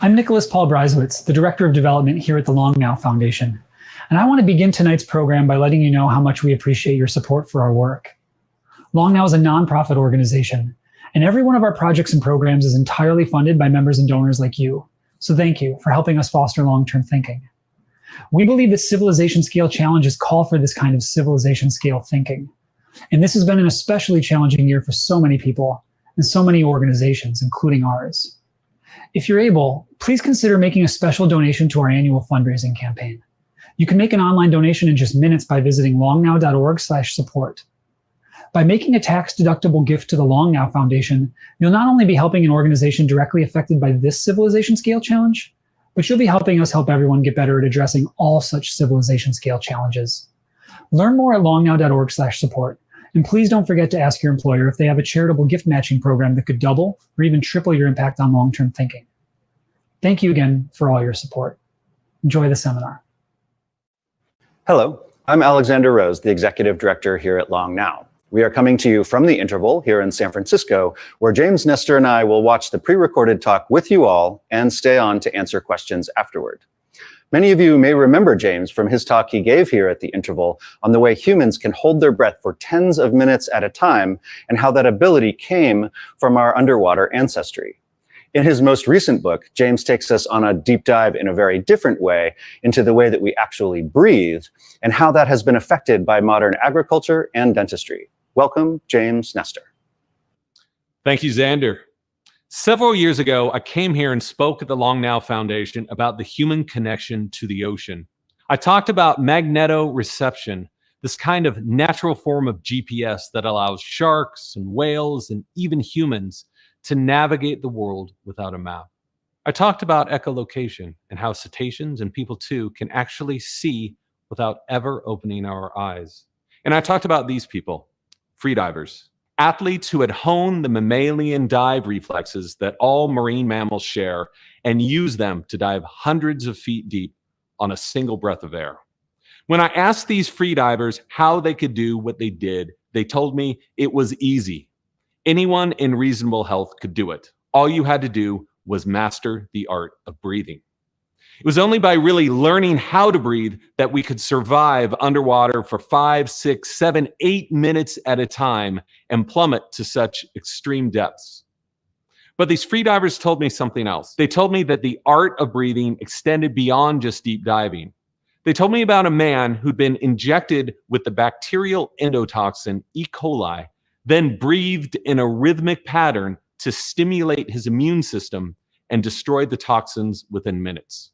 I'm Nicholas Paul Breiswitz, the Director of Development here at the Long Now Foundation, and I want to begin tonight's program by letting you know how much we appreciate your support for our work. Long Now is a nonprofit organization, and every one of our projects and programs is entirely funded by members and donors like you. So thank you for helping us foster long-term thinking. We believe that civilization scale challenges call for this kind of civilization scale thinking. And this has been an especially challenging year for so many people and so many organizations, including ours. If you're able, please consider making a special donation to our annual fundraising campaign. You can make an online donation in just minutes by visiting longnow.org/support. By making a tax-deductible gift to the Long Now Foundation, you'll not only be helping an organization directly affected by this civilization scale challenge, but you'll be helping us help everyone get better at addressing all such civilization scale challenges. Learn more at longnow.org/support. And please don't forget to ask your employer if they have a charitable gift matching program that could double or even triple your impact on long-term thinking. Thank you again for all your support. Enjoy the seminar. Hello, I'm Alexander Rose, the Executive Director here at Long Now. We are coming to you from the interval here in San Francisco, where James Nestor and I will watch the pre-recorded talk with you all and stay on to answer questions afterward. Many of you may remember James from his talk he gave here at the interval on the way humans can hold their breath for tens of minutes at a time and how that ability came from our underwater ancestry. In his most recent book, James takes us on a deep dive in a very different way into the way that we actually breathe and how that has been affected by modern agriculture and dentistry. Welcome, James Nestor. Thank you, Xander. Several years ago, I came here and spoke at the Long Now Foundation about the human connection to the ocean. I talked about magnetoreception, this kind of natural form of GPS that allows sharks and whales and even humans to navigate the world without a map. I talked about echolocation and how cetaceans and people too can actually see without ever opening our eyes. And I talked about these people. Freedivers, athletes who had honed the mammalian dive reflexes that all marine mammals share and use them to dive hundreds of feet deep on a single breath of air. When I asked these freedivers how they could do what they did, they told me it was easy. Anyone in reasonable health could do it. All you had to do was master the art of breathing. It was only by really learning how to breathe that we could survive underwater for 5, 6, 7, 8 minutes at a time and plummet to such extreme depths. But these freedivers told me something else. They told me that the art of breathing extended beyond just deep diving. They told me about a man who'd been injected with the bacterial endotoxin E. coli, then breathed in a rhythmic pattern to stimulate his immune system and destroy the toxins within minutes.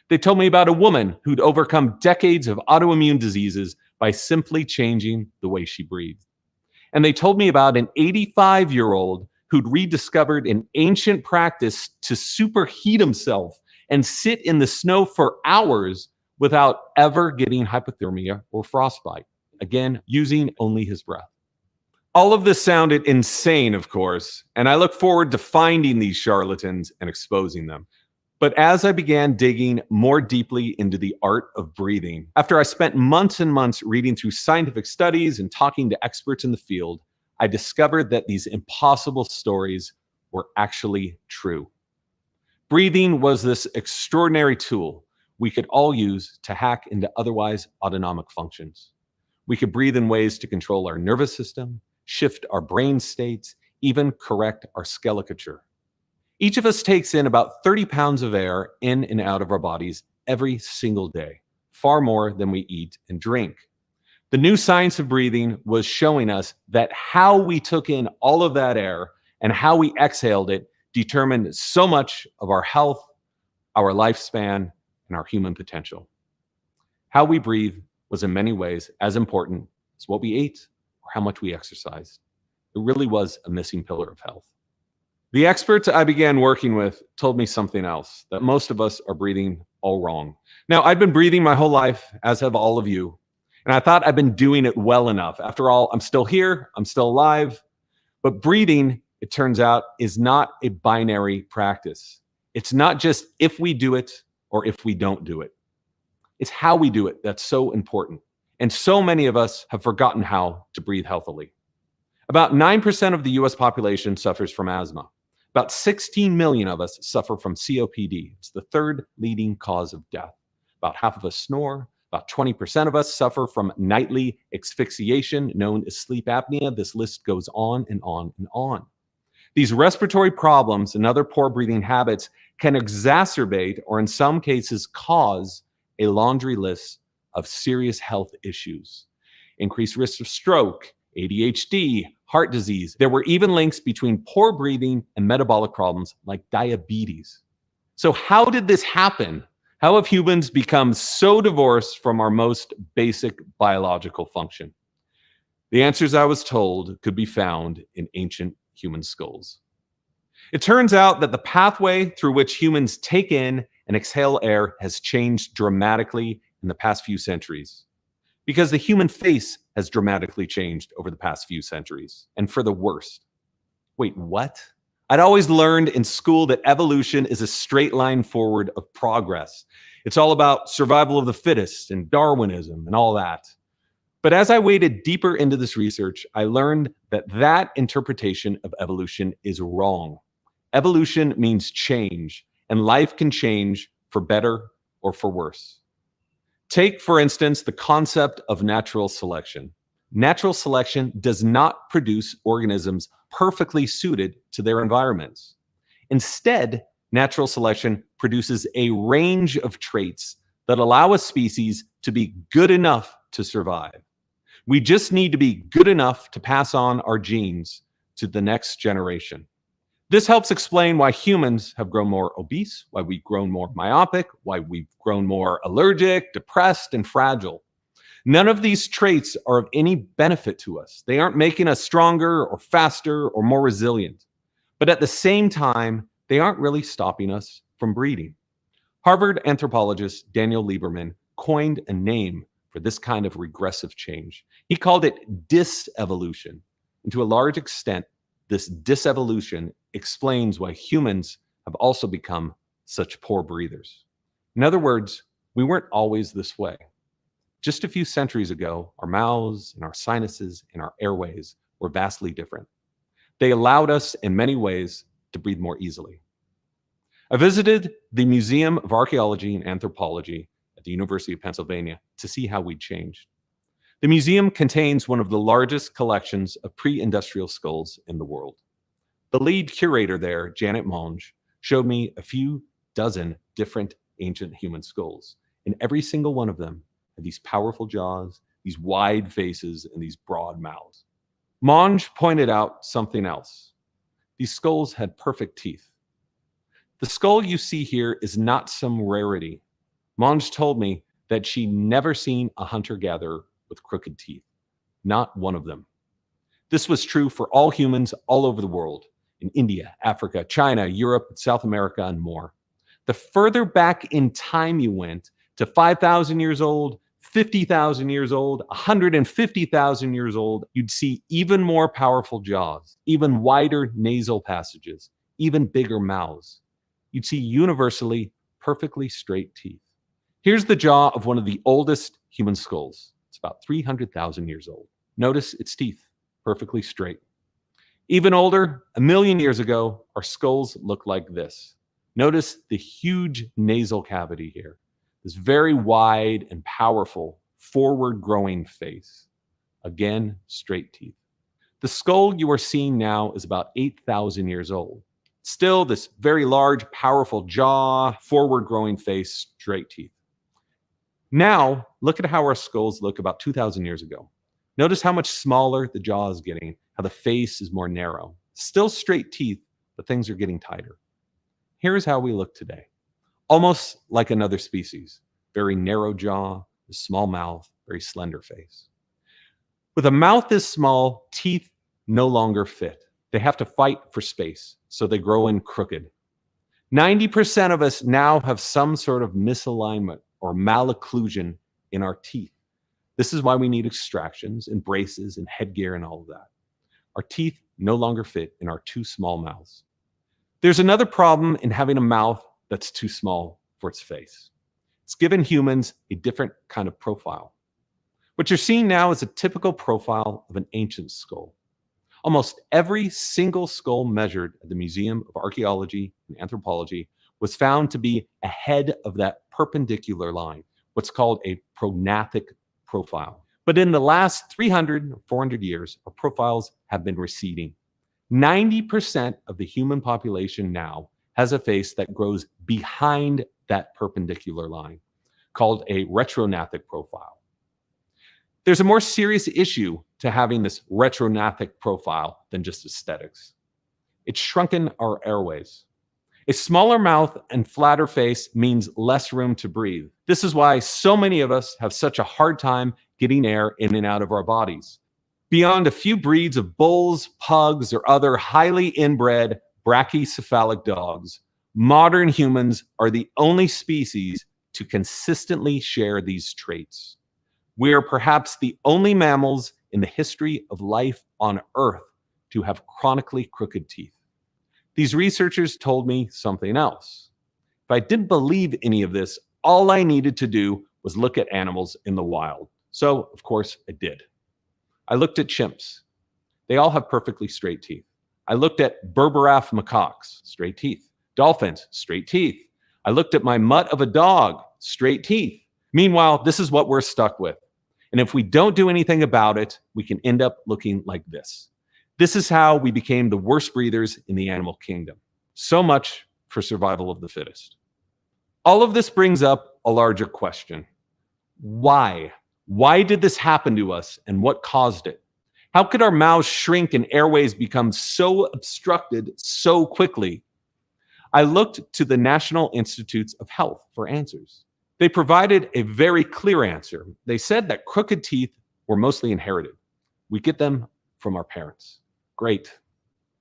They told me about a woman who'd overcome decades of autoimmune diseases by simply changing the way she breathed. And they told me about an 85-year-old who'd rediscovered an ancient practice to superheat himself and sit in the snow for hours without ever getting hypothermia or frostbite, again, using only his breath. All of this sounded insane, of course, and I look forward to finding these charlatans and exposing them. But as I began digging more deeply into the art of breathing, after I spent months and months reading through scientific studies and talking to experts in the field, I discovered that these impossible stories were actually true. Breathing was this extraordinary tool we could all use to hack into otherwise autonomic functions. We could breathe in ways to control our nervous system, shift our brain states, even correct our skeleture. Each of us takes in about 30 pounds of air in and out of our bodies every single day, far more than we eat and drink. The new science of breathing was showing us that how we took in all of that air and how we exhaled it determined so much of our health, our lifespan, and our human potential. How we breathe was in many ways as important as what we ate or how much we exercised. It really was a missing pillar of health. The experts I began working with told me something else, that most of us are breathing all wrong. Now, I've been breathing my whole life, as have all of you, and I thought I've been doing it well enough. After all, I'm still here, I'm still alive, but breathing, it turns out, is not a binary practice. It's not just if we do it or if we don't do it. It's how we do it that's so important. And so many of us have forgotten how to breathe healthily. About 9% of the US population suffers from asthma. About 16 million of us suffer from COPD. It's the third leading cause of death. About half of us snore. About 20% of us suffer from nightly asphyxiation, known as sleep apnea. This list goes on and on and on. These respiratory problems and other poor breathing habits can exacerbate, or in some cases cause, a laundry list of serious health issues. Increased risk of stroke, ADHD, heart disease. There were even links between poor breathing and metabolic problems like diabetes. So how did this happen? How have humans become so divorced from our most basic biological function? The answers, I was told, could be found in ancient human skulls. It turns out that the pathway through which humans take in and exhale air has changed dramatically in the past few centuries, because the human face has dramatically changed over the past few centuries, and for the worse. Wait, what? I'd always learned in school that evolution is a straight line forward of progress. It's all about survival of the fittest and Darwinism and all that. But as I waded deeper into this research, I learned that that interpretation of evolution is wrong. Evolution means change, and life can change for better or for worse. Take, for instance, the concept of natural selection. Natural selection does not produce organisms perfectly suited to their environments. Instead, natural selection produces a range of traits that allow a species to be good enough to survive. We just need to be good enough to pass on our genes to the next generation. This helps explain why humans have grown more obese, why we've grown more myopic, why we've grown more allergic, depressed, and fragile. None of these traits are of any benefit to us. They aren't making us stronger or faster or more resilient. But at the same time, they aren't really stopping us from breeding. Harvard anthropologist Daniel Lieberman coined a name for this kind of regressive change. He called it disevolution. And to a large extent, this disevolution explains why humans have also become such poor breathers. In other words, we weren't always this way. Just a few centuries ago, our mouths and our sinuses and our airways were vastly different. They allowed us, in many ways, to breathe more easily. I visited the Museum of Archaeology and Anthropology at the University of Pennsylvania to see how we'd changed. The museum contains one of the largest collections of pre-industrial skulls in the world. The lead curator there, Janet Monge, showed me a few dozen different ancient human skulls, and every single one of them had these powerful jaws, these wide faces, and these broad mouths. Monge pointed out something else. These skulls had perfect teeth. The skull you see here is not some rarity. Monge told me that she'd never seen a hunter-gatherer with crooked teeth. Not one of them. This was true for all humans all over the world, in India, Africa, China, Europe, South America, and more. The further back in time you went, to 5,000 years old, 50,000 years old, 150,000 years old, you'd see even more powerful jaws, even wider nasal passages, even bigger mouths. You'd see universally perfectly straight teeth. Here's the jaw of one of the oldest human skulls. It's about 300,000 years old. Notice its teeth, perfectly straight. Even older, 1 million years ago, our skulls looked like this. Notice the huge nasal cavity here. This very wide and powerful forward-growing face. Again, straight teeth. The skull you are seeing now is about 8,000 years old. Still, this very large, powerful jaw, forward-growing face, straight teeth. Now, look at how our skulls look about 2,000 years ago. Notice how much smaller the jaw is getting, how the face is more narrow. Still straight teeth, but things are getting tighter. Here's how we look today. Almost like another species. Very narrow jaw, a small mouth, very slender face. With a mouth this small, teeth no longer fit. They have to fight for space, so they grow in crooked. 90% of us now have some sort of misalignment or malocclusion in our teeth. This is why we need extractions and braces and headgear and all of that. Our teeth no longer fit in our too small mouths. There's another problem in having a mouth that's too small for its face. It's given humans a different kind of profile. What you're seeing now is a typical profile of an ancient skull. Almost every single skull measured at the Museum of Archaeology and Anthropology was found to be ahead of that perpendicular line, what's called a prognathic profile. But in the last 300 or 400 years, our profiles have been receding. 90% of the human population now has a face that grows behind that perpendicular line, called a retrognathic profile. There's a more serious issue to having this retrognathic profile than just aesthetics. It's shrunken our airways. A smaller mouth and flatter face means less room to breathe. This is why so many of us have such a hard time getting air in and out of our bodies. Beyond a few breeds of bulls, pugs, or other highly inbred brachycephalic dogs, modern humans are the only species to consistently share these traits. We are perhaps the only mammals in the history of life on Earth to have chronically crooked teeth. These researchers told me something else. If I didn't believe any of this, all I needed to do was look at animals in the wild. So, of course, I did. I looked at chimps. They all have perfectly straight teeth. I looked at Berberaf macaques, straight teeth. Dolphins, straight teeth. I looked at my mutt of a dog, straight teeth. Meanwhile, this is what we're stuck with. And if we don't do anything about it, we can end up looking like this. This is how we became the worst breathers in the animal kingdom. So much for survival of the fittest. All of this brings up a larger question. Why? Why did this happen to us, and what caused it? How could our mouths shrink and airways become so obstructed so quickly? I looked to the National Institutes of Health for answers. They provided a very clear answer. They said that crooked teeth were mostly inherited. We get them from our parents. Great.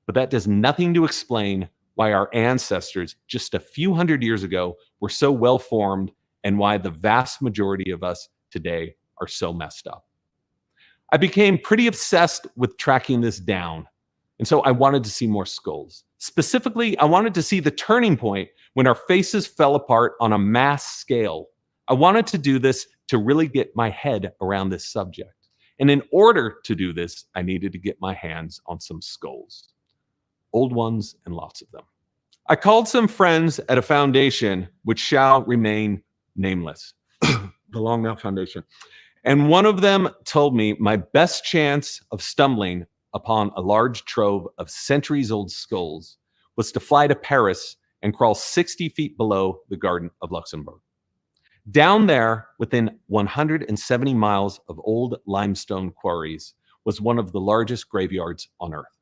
But that does nothing to explain why our ancestors just a few hundred years ago were so well formed and why the vast majority of us today are so messed up. I became pretty obsessed with tracking this down. And so I wanted to see more skulls. Specifically, I wanted to see the turning point when our faces fell apart on a mass scale. I wanted to do this to really get my head around this subject. And in order to do this, I needed to get my hands on some skulls. Old ones and lots of them. I called some friends at a foundation which shall remain nameless, the Long Now Foundation. And one of them told me my best chance of stumbling upon a large trove of centuries-old skulls was to fly to Paris and crawl 60 feet below the Garden of Luxembourg. Down there, within 170 miles of old limestone quarries, was one of the largest graveyards on Earth.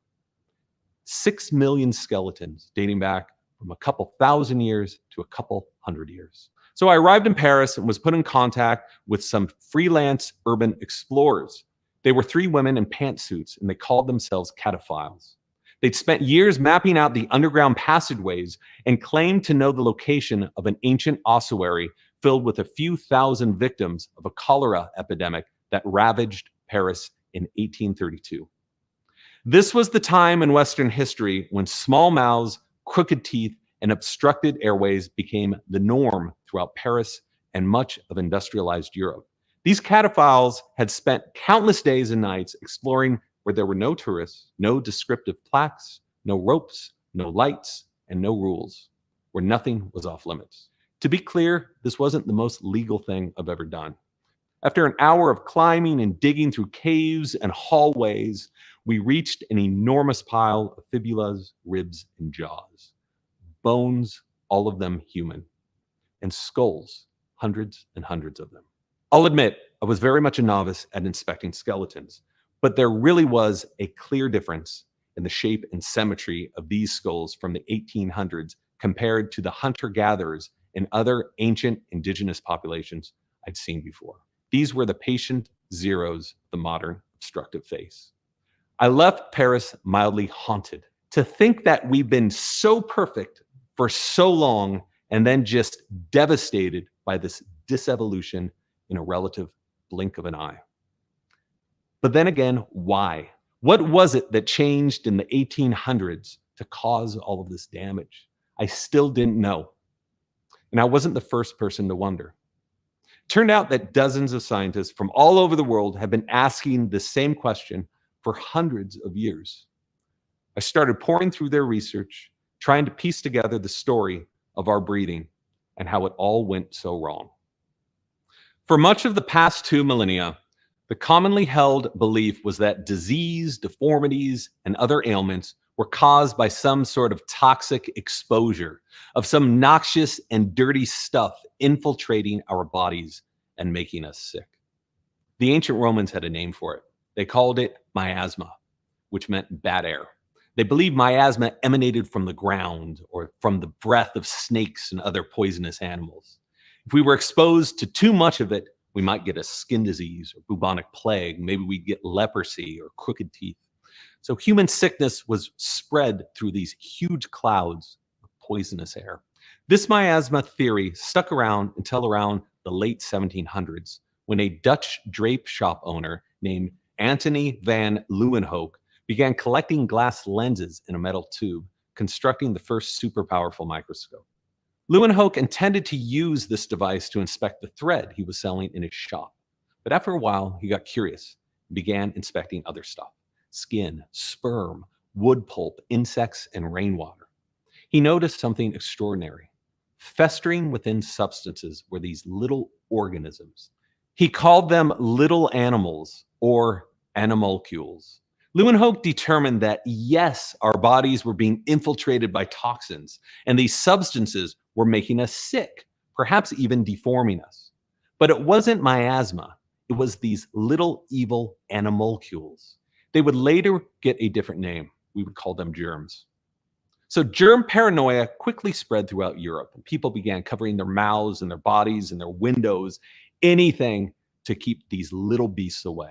6 million skeletons dating back from a couple thousand years to a couple hundred years. So I arrived in Paris and was put in contact with some freelance urban explorers. They were 3 women in pantsuits, and they called themselves cataphiles. They'd spent years mapping out the underground passageways and claimed to know the location of an ancient ossuary filled with a few thousand victims of a cholera epidemic that ravaged Paris in 1832. This was the time in Western history when small mouths, crooked teeth, and obstructed airways became the norm throughout Paris and much of industrialized Europe. These cataphiles had spent countless days and nights exploring where there were no tourists, no descriptive plaques, no ropes, no lights, and no rules, where nothing was off limits. To be clear, this wasn't the most legal thing I've ever done. After an hour of climbing and digging through caves and hallways, we reached an enormous pile of fibulas, ribs, and jaws. Bones, all of them human, and skulls, hundreds and hundreds of them. I'll admit, I was very much a novice at inspecting skeletons, but there really was a clear difference in the shape and symmetry of these skulls from the 1800s compared to the hunter-gatherers and other ancient indigenous populations I'd seen before. These were the patient zeros of the modern obstructive face. I left Paris mildly haunted. To think that we've been so perfect for so long and then just devastated by this disevolution in a relative blink of an eye. But then again, why? What was it that changed in the 1800s to cause all of this damage? I still didn't know. And I wasn't the first person to wonder. Turned out that dozens of scientists from all over the world have been asking the same question for hundreds of years. I started pouring through their research, trying to piece together the story of our breeding and how it all went so wrong. For much of the past 2 millennia, the commonly held belief was that disease, deformities, and other ailments were caused by some sort of toxic exposure of some noxious and dirty stuff infiltrating our bodies and making us sick. The ancient Romans had a name for it. They called it miasma, which meant bad air. They believed miasma emanated from the ground or from the breath of snakes and other poisonous animals. If we were exposed to too much of it, we might get a skin disease or bubonic plague. Maybe we'd get leprosy or crooked teeth. So human sickness was spread through these huge clouds of poisonous air. This miasma theory stuck around until around the late 1700s, when a Dutch drape shop owner named Antony van Leeuwenhoek began collecting glass lenses in a metal tube, constructing the first super powerful microscope. Leeuwenhoek intended to use this device to inspect the thread he was selling in his shop. But after a while, he got curious and began inspecting other stuff: skin, sperm, wood pulp, insects, and rainwater. He noticed something extraordinary. Festering within substances were these little organisms. He called them little animals, or animalcules. Leeuwenhoek determined that, yes, our bodies were being infiltrated by toxins, and these substances were making us sick, perhaps even deforming us. But it wasn't miasma. It was these little evil animalcules. They would later get a different name. We would call them germs. So germ paranoia quickly spread throughout Europe, and people began covering their mouths and their bodies and their windows, anything to keep these little beasts away.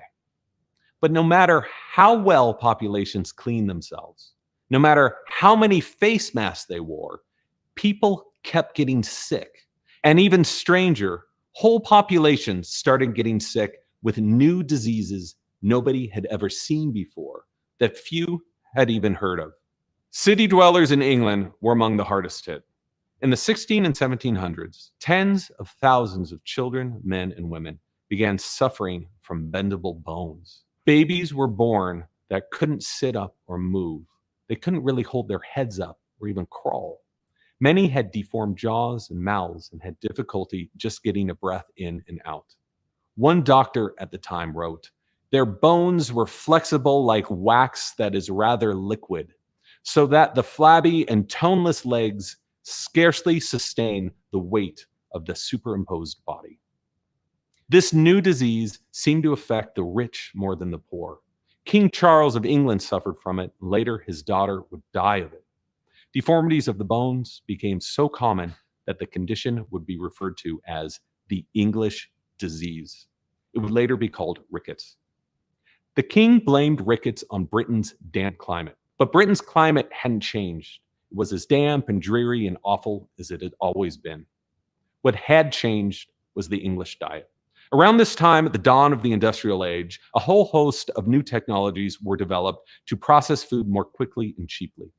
But no matter how well populations cleaned themselves, no matter how many face masks they wore, people kept getting sick. And even stranger, whole populations started getting sick with new diseases nobody had ever seen before, that few had even heard of. City dwellers in England were among the hardest hit. In the 1600s and 1700s, tens of thousands of children, men, and women began suffering from bendable bones. Babies were born that couldn't sit up or move. They couldn't really hold their heads up or even crawl. Many had deformed jaws and mouths and had difficulty just getting a breath in and out. One doctor at the time wrote, "Their bones were flexible like wax that is rather liquid, so that the flabby and toneless legs scarcely sustain the weight of the superimposed body." This new disease seemed to affect the rich more than the poor. King Charles of England suffered from it, and later his daughter would die of it. Deformities of the bones became so common that the condition would be referred to as the English disease. It would later be called Rickets. The king blamed Rickets on Britain's damp climate, but Britain's climate hadn't changed. It was as damp and dreary and awful as it had always been. What had changed was the English diet. Around this time, at the dawn of the industrial age, a whole host of new technologies were developed to process food more quickly and cheaply.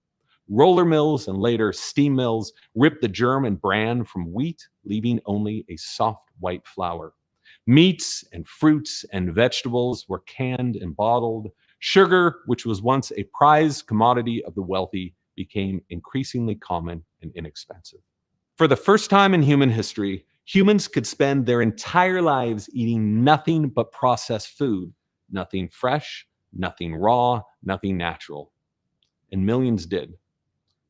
Roller mills and later steam mills ripped the germ and bran from wheat, leaving only a soft white flour. Meats and fruits and vegetables were canned and bottled. Sugar, which was once a prized commodity of the wealthy, became increasingly common and inexpensive. For the first time in human history, humans could spend their entire lives eating nothing but processed food, nothing fresh, nothing raw, nothing natural. And millions did.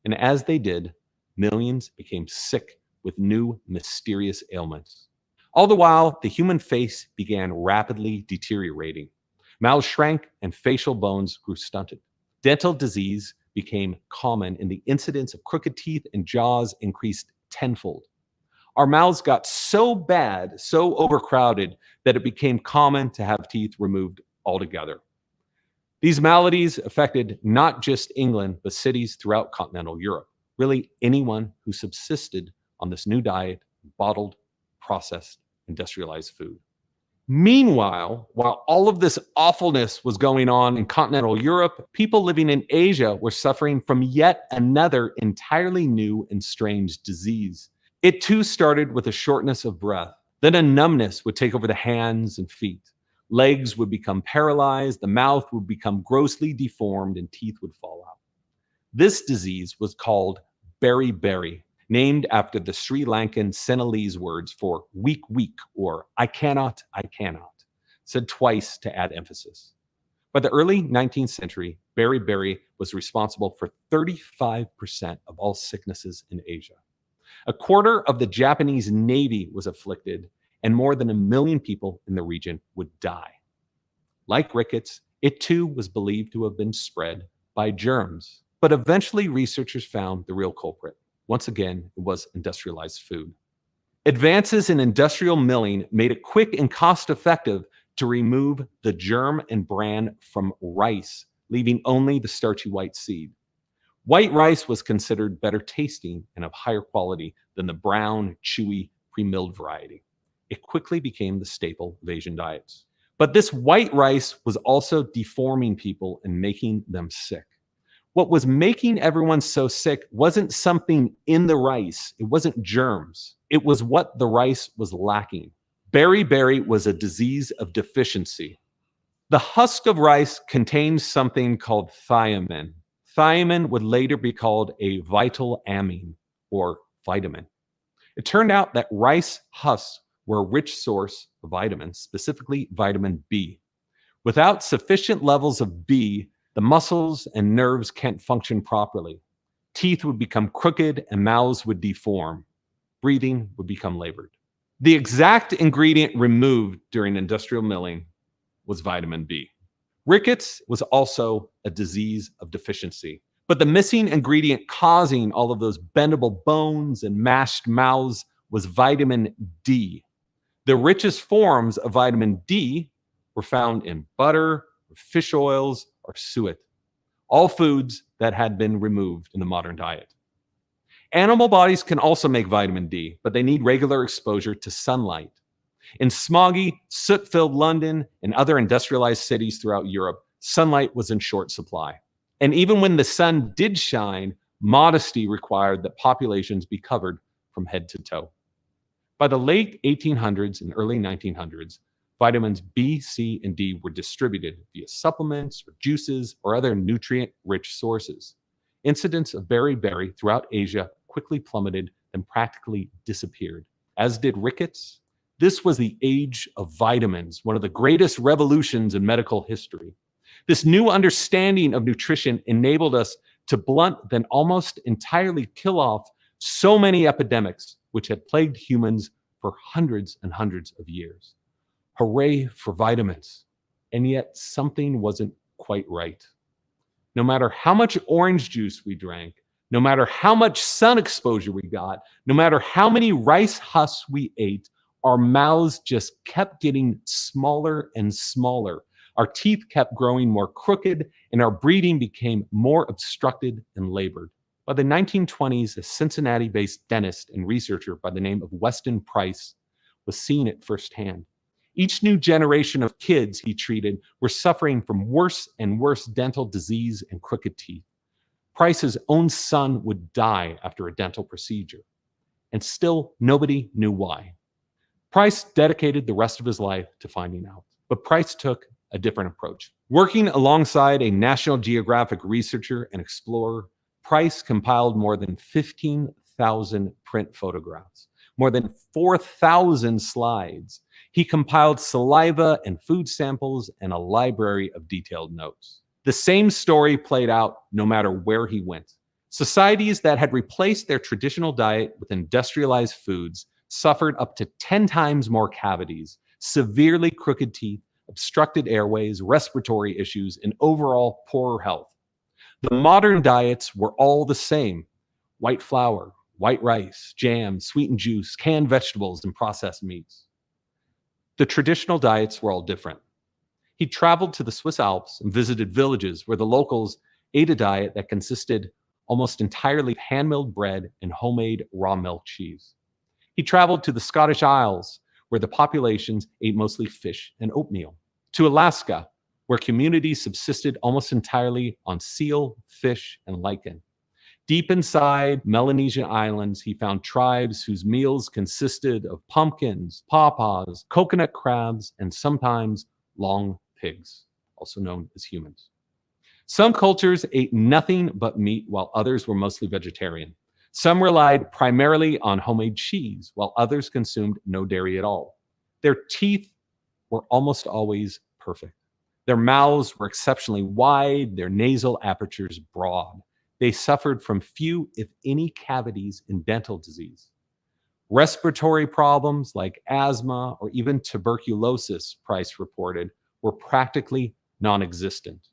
And as they did, millions became sick with new mysterious ailments. All the while, the human face began rapidly deteriorating. Mouths shrank and facial bones grew stunted. Dental disease became common, and the incidence of crooked teeth and jaws increased tenfold. Our mouths got so bad, so overcrowded, that it became common to have teeth removed altogether. These maladies affected not just England, but cities throughout continental Europe. Really, anyone who subsisted on this new diet, bottled, processed, industrialized food. Meanwhile, while all of this awfulness was going on in continental Europe, people living in Asia were suffering from yet another entirely new and strange disease. It too started with a shortness of breath. Then a numbness would take over the hands and feet. Legs would become paralyzed, the mouth would become grossly deformed, and teeth would fall out. This disease was called beriberi, named after the Sri Lankan Sinhalese words for weak, weak, or I cannot, said twice to add emphasis. By the early 19th century, beriberi was responsible for 35% of all sicknesses in Asia. A quarter of the Japanese Navy was afflicted, and more than 1 million people in the region would die. Like rickets, it too was believed to have been spread by germs. But eventually researchers found the real culprit. Once again, it was industrialized food. Advances in industrial milling made it quick and cost-effective to remove the germ and bran from rice, leaving only the starchy white seed. White rice was considered better tasting and of higher quality than the brown, chewy, pre-milled variety. It quickly became the staple of Asian diets. But this white rice was also deforming people and making them sick. What was making everyone so sick wasn't something in the rice. It wasn't germs. It was what the rice was lacking. Beriberi was a disease of deficiency. The husk of rice contains something called thiamine. Thiamine would later be called a vital amine, or vitamin. It turned out that rice husks were a rich source of vitamins, specifically vitamin B. Without sufficient levels of B, the muscles and nerves can't function properly. Teeth would become crooked and mouths would deform. Breathing would become labored. The exact ingredient removed during industrial milling was vitamin B. Rickets was also a disease of deficiency, but the missing ingredient causing all of those bendable bones and mashed mouths was vitamin D. The richest forms of vitamin D were found in butter, fish oils, or suet, all foods that had been removed in the modern diet. Animal bodies can also make vitamin D, but they need regular exposure to sunlight. In smoggy, soot-filled London and other industrialized cities throughout Europe, sunlight was in short supply. And even when the sun did shine, modesty required that populations be covered from head to toe. By the late 1800s and early 1900s, vitamins B, C, and D were distributed via supplements or juices or other nutrient-rich sources. Incidence of beriberi throughout Asia quickly plummeted and practically disappeared, as did rickets. This was the age of vitamins, one of the greatest revolutions in medical history. This new understanding of nutrition enabled us to blunt, then almost entirely kill off so many epidemics which had plagued humans for hundreds and hundreds of years. Hooray for vitamins. And yet something wasn't quite right. No matter how much orange juice we drank, no matter how much sun exposure we got, no matter how many rice husks we ate, our mouths just kept getting smaller and smaller. Our teeth kept growing more crooked, and our breathing became more obstructed and labored. By the 1920s, a Cincinnati-based dentist and researcher by the name of Weston Price was seeing it firsthand. Each new generation of kids he treated were suffering from worse and worse dental disease and crooked teeth. Price's own son would die after a dental procedure, and still nobody knew why. Price dedicated the rest of his life to finding out, but Price took a different approach. Working alongside a National Geographic researcher and explorer, Price compiled more than 15,000 print photographs, more than 4,000 slides. He compiled saliva and food samples and a library of detailed notes. The same story played out no matter where he went. Societies that had replaced their traditional diet with industrialized foods suffered up to 10 times more cavities, severely crooked teeth, obstructed airways, respiratory issues, and overall poorer health. The modern diets were all the same: white flour, white rice, jam, sweetened juice, canned vegetables, and processed meats. The traditional diets were all different. He traveled to the Swiss Alps and visited villages where the locals ate a diet that consisted almost entirely of hand-milled bread and homemade raw milk cheese. He traveled to the Scottish Isles, where the populations ate mostly fish and oatmeal, to Alaska, where communities subsisted almost entirely on seal, fish, and lichen. Deep inside Melanesian islands, he found tribes whose meals consisted of pumpkins, pawpaws, coconut crabs, and sometimes long pigs, also known as humans. Some cultures ate nothing but meat while others were mostly vegetarian. Some relied primarily on homemade cheese while others consumed no dairy at all. Their teeth were almost always perfect. Their mouths were exceptionally wide, their nasal apertures broad. They suffered from few, if any, cavities in dental disease. Respiratory problems like asthma or even tuberculosis, Price reported, were practically non-existent.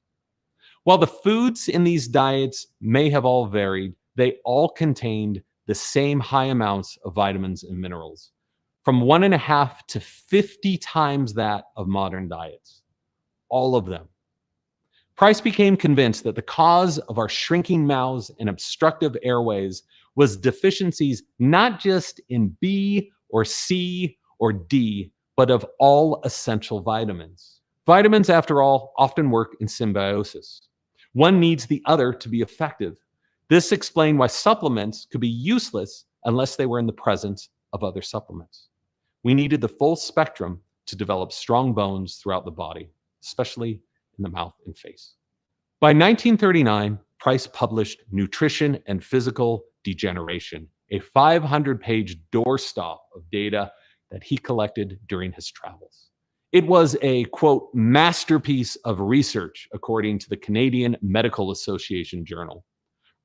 While the foods in these diets may have all varied, they all contained the same high amounts of vitamins and minerals, from 1.5 to 50 times that of modern diets. All of them. Price became convinced that the cause of our shrinking mouths and obstructive airways was deficiencies not just in B or C or D, but of all essential vitamins. Vitamins, after all, often work in symbiosis. One needs the other to be effective. This explained why supplements could be useless unless they were in the presence of other supplements. We needed the full spectrum to develop strong bones throughout the body, especially in the mouth and face. By 1939, Price published Nutrition and Physical Degeneration, a 500-page doorstop of data that he collected during his travels. It was a, quote, masterpiece of research, according to the Canadian Medical Association Journal.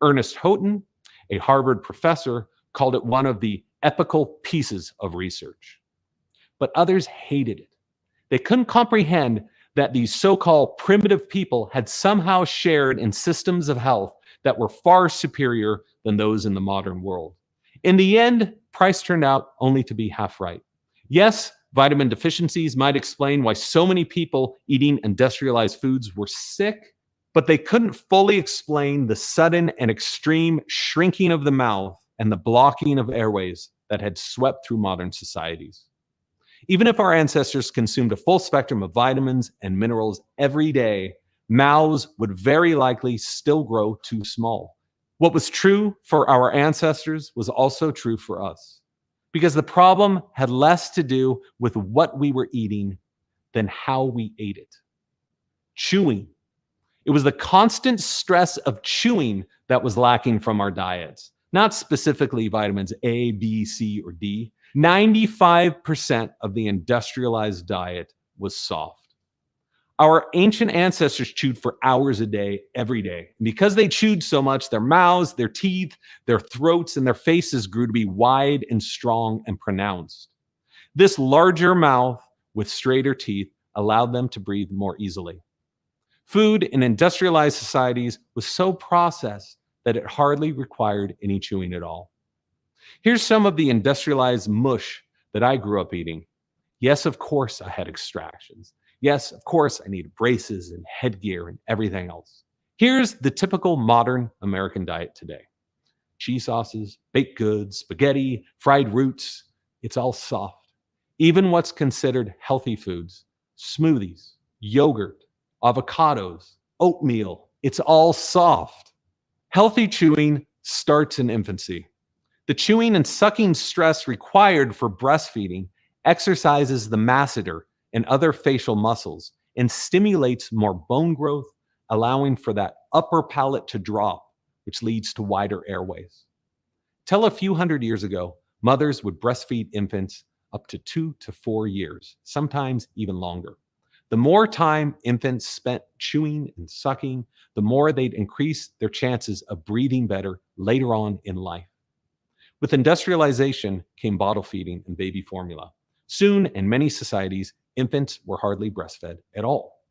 Ernest Houghton, a Harvard professor, called it one of the epical pieces of research. But others hated it. They couldn't comprehend that these so-called primitive people had somehow shared in systems of health that were far superior than those in the modern world. In the end, Price turned out only to be half right. Yes, vitamin deficiencies might explain why so many people eating industrialized foods were sick, but they couldn't fully explain the sudden and extreme shrinking of the mouth and the blocking of airways that had swept through modern societies. Even if our ancestors consumed a full spectrum of vitamins and minerals every day, mouths would very likely still grow too small. What was true for our ancestors was also true for us, because the problem had less to do with what we were eating than how we ate it. Chewing. It was the constant stress of chewing that was lacking from our diets, not specifically vitamins A, B, C, or D. 95% of the industrialized diet was soft. Our ancient ancestors chewed for hours a day, every day. And because they chewed so much, their mouths, their teeth, their throats, and their faces grew to be wide and strong and pronounced. This larger mouth with straighter teeth allowed them to breathe more easily. Food in industrialized societies was so processed that it hardly required any chewing at all. Here's some of the industrialized mush that I grew up eating. Yes, of course, I had extractions. Yes, of course, I needed braces and headgear and everything else. Here's the typical modern American diet today. Cheese sauces, baked goods, spaghetti, fried roots, it's all soft. Even what's considered healthy foods, smoothies, yogurt, avocados, oatmeal, it's all soft. Healthy chewing starts in infancy. The chewing and sucking stress required for breastfeeding exercises the masseter and other facial muscles and stimulates more bone growth, allowing for that upper palate to drop, which leads to wider airways. Till a few hundred years ago, mothers would breastfeed infants up to 2 to 4 years, sometimes even longer. The more time infants spent chewing and sucking, the more they'd increase their chances of breathing better later on in life. With industrialization came bottle feeding and baby formula. Soon, in many societies, infants were hardly breastfed at all.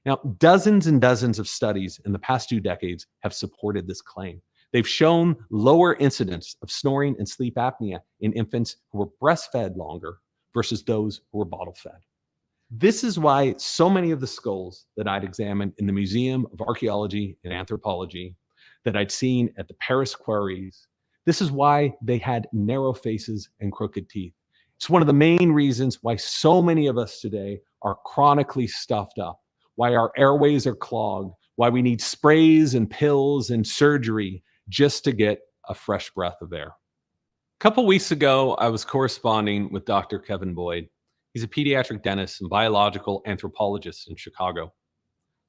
Now, dozens and dozens of studies in the past 2 decades have supported this claim. They've shown lower incidence of snoring and sleep apnea in infants who were breastfed longer versus those who were bottle fed. This is why so many of the skulls that I'd examined in the Museum of Archaeology and Anthropology, that I'd seen at the Paris quarries, this is why they had narrow faces and crooked teeth. It's one of the main reasons why so many of us today are chronically stuffed up, why our airways are clogged, why we need sprays and pills and surgery just to get a fresh breath of air. A couple weeks ago, I was corresponding with Dr. Kevin Boyd. He's a pediatric dentist and biological anthropologist in Chicago.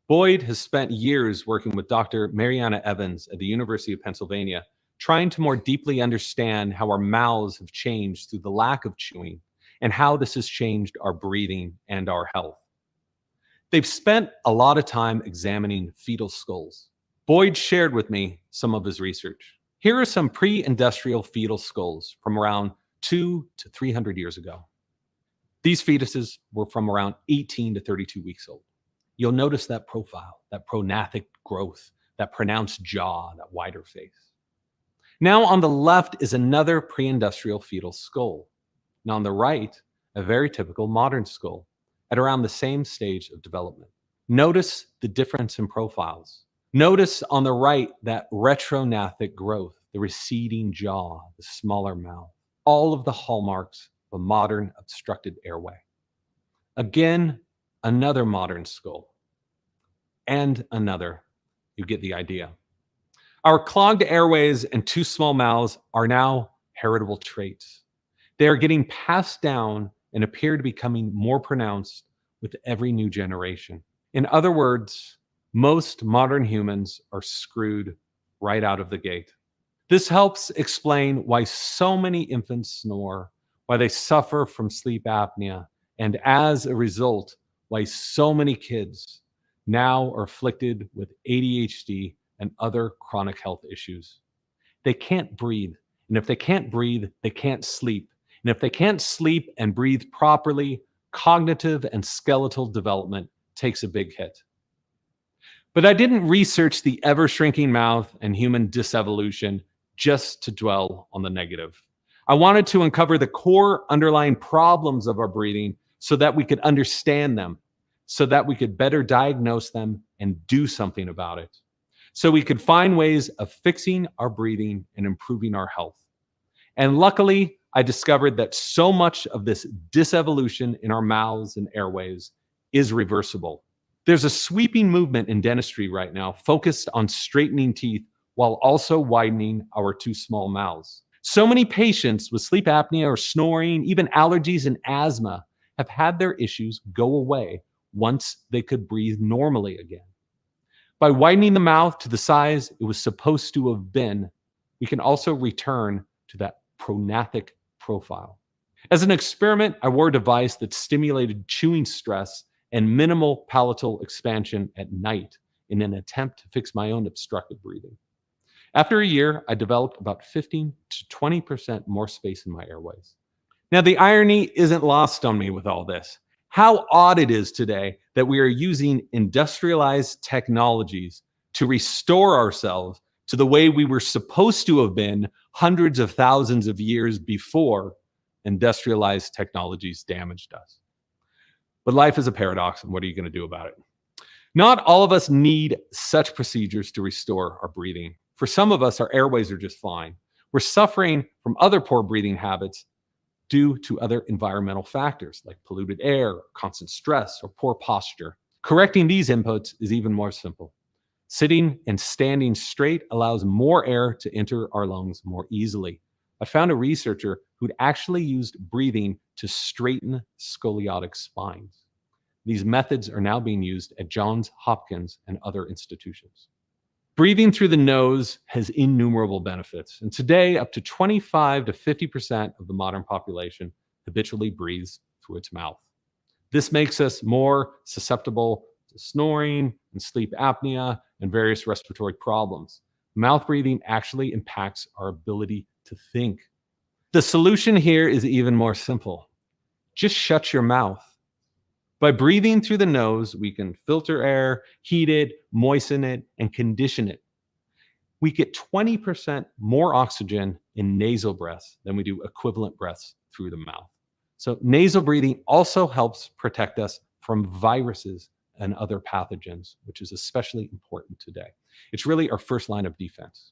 Boyd has spent years working with Dr. Mariana Evans at the University of Pennsylvania, trying to more deeply understand how our mouths have changed through the lack of chewing and how this has changed our breathing and our health. They've spent a lot of time examining fetal skulls. Boyd shared with me some of his research. Here are some pre-industrial fetal skulls from around 200 to 300 years ago. These fetuses were from around 18 to 32 weeks old. You'll notice that profile, that prognathic growth, that pronounced jaw, that wider face. Now on the left is another pre-industrial fetal skull. Now on the right, a very typical modern skull at around the same stage of development. Notice the difference in profiles. Notice on the right that retrognathic growth, the receding jaw, the smaller mouth, all of the hallmarks of a modern obstructed airway. Again, another modern skull, and another. You get the idea. Our clogged airways and too small mouths are now heritable traits. They are getting passed down and appear to be becoming more pronounced with every new generation. In other words, most modern humans are screwed right out of the gate. This helps explain why so many infants snore, why they suffer from sleep apnea, and as a result, why so many kids now are afflicted with ADHD and other chronic health issues. They can't breathe, and if they can't breathe, they can't sleep. And if they can't sleep and breathe properly, cognitive and skeletal development takes a big hit. But I didn't research the ever-shrinking mouth and human disevolution just to dwell on the negative. I wanted to uncover the core underlying problems of our breathing so that we could understand them, so that we could better diagnose them and do something about it, so we could find ways of fixing our breathing and improving our health. And luckily, I discovered that so much of this disevolution in our mouths and airways is reversible. There's a sweeping movement in dentistry right now focused on straightening teeth while also widening our too small mouths. So many patients with sleep apnea or snoring, even allergies and asthma, have had their issues go away once they could breathe normally again. By widening the mouth to the size it was supposed to have been, we can also return to that prognathic profile. As an experiment, I wore a device that stimulated chewing stress and minimal palatal expansion at night in an attempt to fix my own obstructive breathing. After a year, I developed about 15 to 20% more space in my airways. Now, the irony isn't lost on me with all this. How odd it is today that we are using industrialized technologies to restore ourselves to the way we were supposed to have been hundreds of thousands of years before industrialized technologies damaged us. But life is a paradox, and what are you going to do about it? Not all of us need such procedures to restore our breathing. For some of us, our airways are just fine. We're suffering from other poor breathing habits due to other environmental factors like polluted air, constant stress, or poor posture. Correcting these inputs is even more simple. Sitting and standing straight allows more air to enter our lungs more easily. I found a researcher who'd actually used breathing to straighten scoliotic spines. These methods are now being used at Johns Hopkins and other institutions. Breathing through the nose has innumerable benefits, and today up to 25 to 50% of the modern population habitually breathes through its mouth. This makes us more susceptible to snoring and sleep apnea and various respiratory problems. Mouth breathing actually impacts our ability to think. The solution here is even more simple. Just shut your mouth. By breathing through the nose, we can filter air, heat it, moisten it, and condition it. We get 20% more oxygen in nasal breaths than we do equivalent breaths through the mouth. So nasal breathing also helps protect us from viruses and other pathogens, which is especially important today. It's really our first line of defense.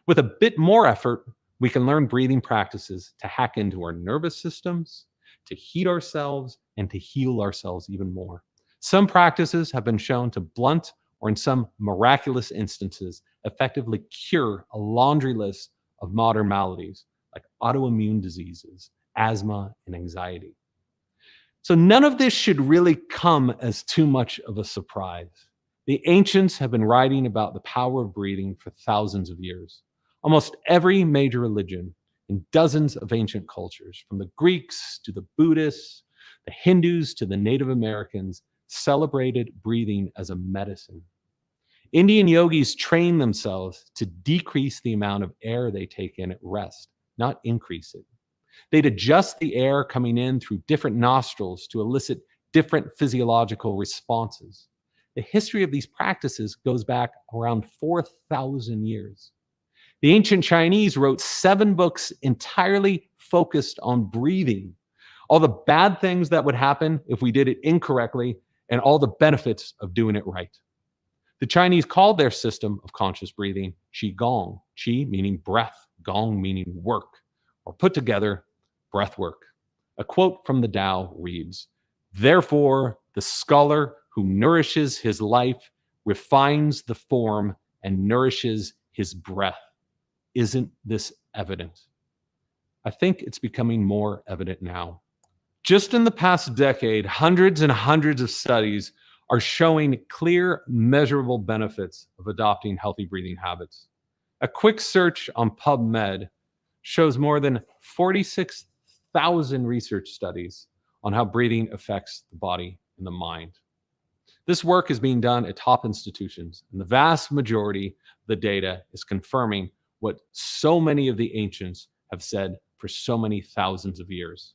With a bit more effort, we can learn breathing practices to hack into our nervous systems, to heat ourselves, and to heal ourselves even more. Some practices have been shown to blunt, or in some miraculous instances, effectively cure a laundry list of modern maladies like autoimmune diseases, asthma, and anxiety. So none of this should really come as too much of a surprise. The ancients have been writing about the power of breathing for thousands of years. Almost every major religion in dozens of ancient cultures, from the Greeks to the Buddhists, the Hindus to the Native Americans, celebrated breathing as a medicine. Indian yogis train themselves to decrease the amount of air they take in at rest, not increase it. They'd adjust the air coming in through different nostrils to elicit different physiological responses. The history of these practices goes back around 4,000 years. The ancient Chinese wrote 7 books entirely focused on breathing, all the bad things that would happen if we did it incorrectly, and all the benefits of doing it right. The Chinese called their system of conscious breathing Qigong, Qi meaning breath, Gong meaning work, or put together, breath work. A quote from the Tao reads, "Therefore, the scholar who nourishes his life refines the form and nourishes his breath." Isn't this evident? I think it's becoming more evident now. Just in the past decade, hundreds and hundreds of studies are showing clear, measurable benefits of adopting healthy breathing habits. A quick search on PubMed shows more than 46,000 research studies on how breathing affects the body and the mind. This work is being done at top institutions, and the vast majority of the data is confirming what so many of the ancients have said for so many thousands of years,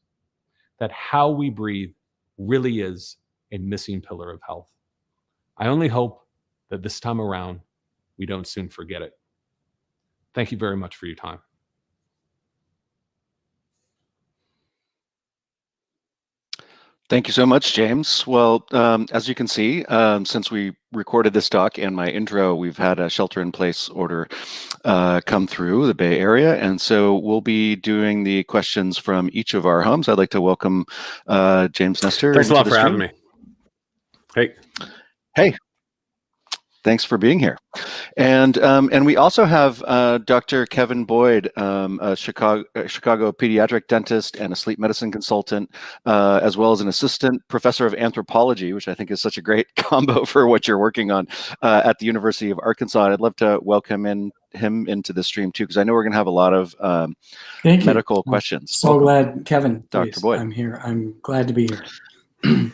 that how we breathe really is a missing pillar of health. I only hope that this time around, we don't soon forget it. Thank you very much for your time. Thank you so much, James. Well, as you can see, since we recorded this talk and my intro, we've had a shelter-in-place order come through the Bay Area, and so we'll be doing the questions from each of our homes. I'd like to welcome James Nestor. Thanks a lot for having me. Hey. Thanks for being here. And we also have Dr. Kevin Boyd, a Chicago pediatric dentist and a sleep medicine consultant, as well as an assistant professor of anthropology, which I think is such a great combo for what you're working on at the University of Arkansas. I'd love to welcome him into the stream too, because I know we're going to have a lot of medical questions. So glad, Kevin, Dr. Boyd. I'm here. I'm glad to be here.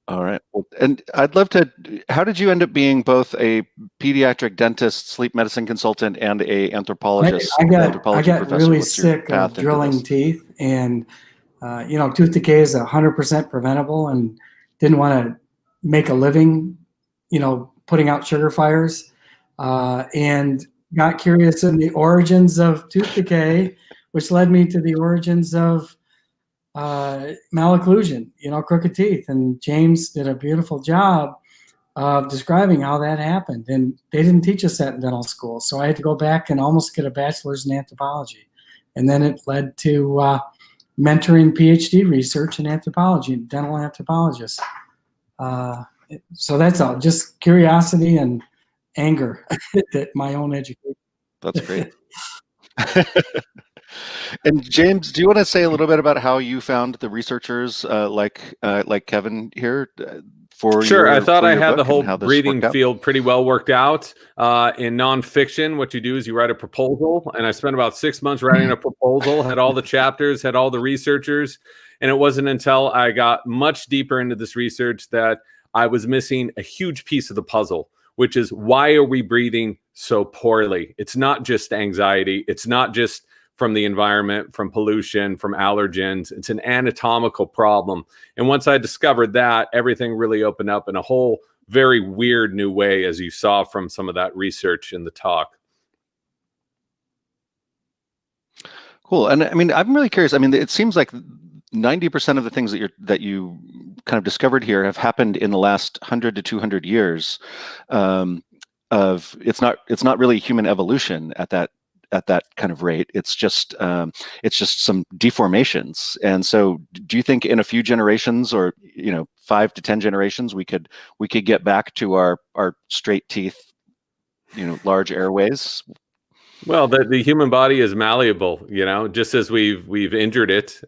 All right. Well, and I'd love to, how did you end up being both a pediatric dentist, sleep medicine consultant, and a anthropologist? I got really sick of drilling teeth, and tooth decay is 100% preventable, and didn't want to make a living, putting out sugar fires, and got curious in the origins of tooth decay, which led me to the origins of malocclusion, crooked teeth. And James did a beautiful job of describing how that happened. And they didn't teach us that in dental school. So I had to go back and almost get a bachelor's in anthropology. And then it led to mentoring PhD research in anthropology, dental anthropologists. So that's all, just curiosity and anger at my own education. That's great. And James, do you want to say a little bit about how you found the researchers like Kevin here for Sure. I thought I had book the whole breathing field pretty well worked out. In nonfiction, what you do is you write a proposal, and I spent about 6 months writing a proposal, had all the chapters, had all the researchers, and it wasn't until I got much deeper into this research that I was missing a huge piece of the puzzle, which is, why are we breathing so poorly? It's not just anxiety. It's not just from the environment, from pollution, from allergens. It's an anatomical problem. And once I discovered that, everything really opened up in a whole very weird new way, as you saw from some of that research in the talk. Cool. And I mean, I'm really curious. I mean, it seems like 90% of the things that you kind of discovered here have happened in the last 100 to 200 years. It's not really human evolution at that kind of rate. It's just some deformations. And so, do you think in a few generations, or 5 to 10 generations, we could get back to our straight teeth, large airways? Well, the human body is malleable, just as we've injured it,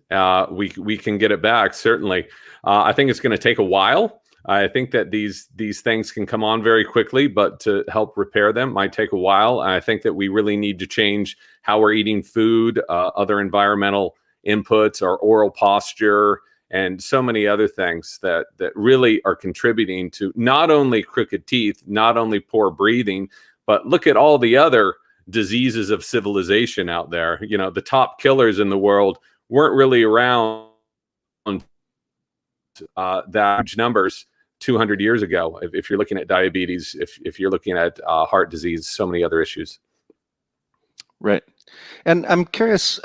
we can get it back. Certainly. I think it's going to take a while. I think that these things can come on very quickly, but to help repair them might take a while. And I think that we really need to change how we're eating food, other environmental inputs, our oral posture, and so many other things that really are contributing to not only crooked teeth, not only poor breathing, but look at all the other diseases of civilization out there. You know, the top killers in the world weren't really around that huge numbers 200 years ago. If you're looking at diabetes, if you're looking at heart disease, so many other issues. Right. And I'm curious,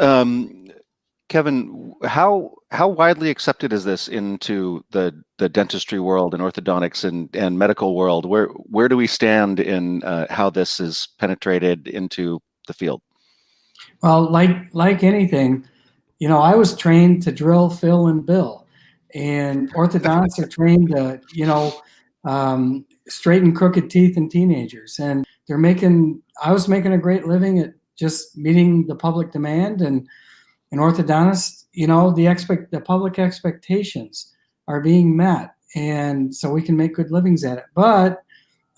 Kevin, how widely accepted is this into the dentistry world and orthodontics and medical world? Where do we stand in how this is penetrated into the field? Well, like anything, you know, I was trained to drill, fill, and bill, and orthodontists are trained to, you know, straighten crooked teeth in teenagers, and I was making a great living at just meeting the public demand, and orthodontists, you know, the public expectations are being met, and so we can make good livings at it. But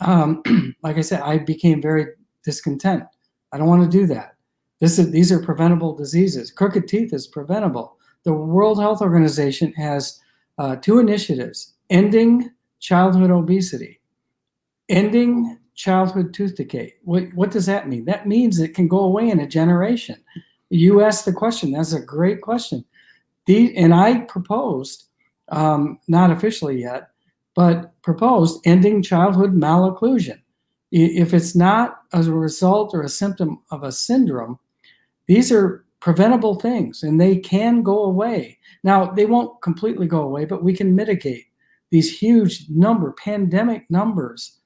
like I said, I became very discontent. I don't want to do that. These are preventable diseases. Crooked teeth is preventable. The World Health Organization has 2 initiatives: ending childhood obesity, ending childhood tooth decay. What does that mean? That means it can go away in a generation. You asked the question. That's a great question. And I proposed, not officially yet, but proposed ending childhood malocclusion. If it's not as a result or a symptom of a syndrome, these are preventable things and they can go away. Now, they won't completely go away, but we can mitigate these huge pandemic numbers,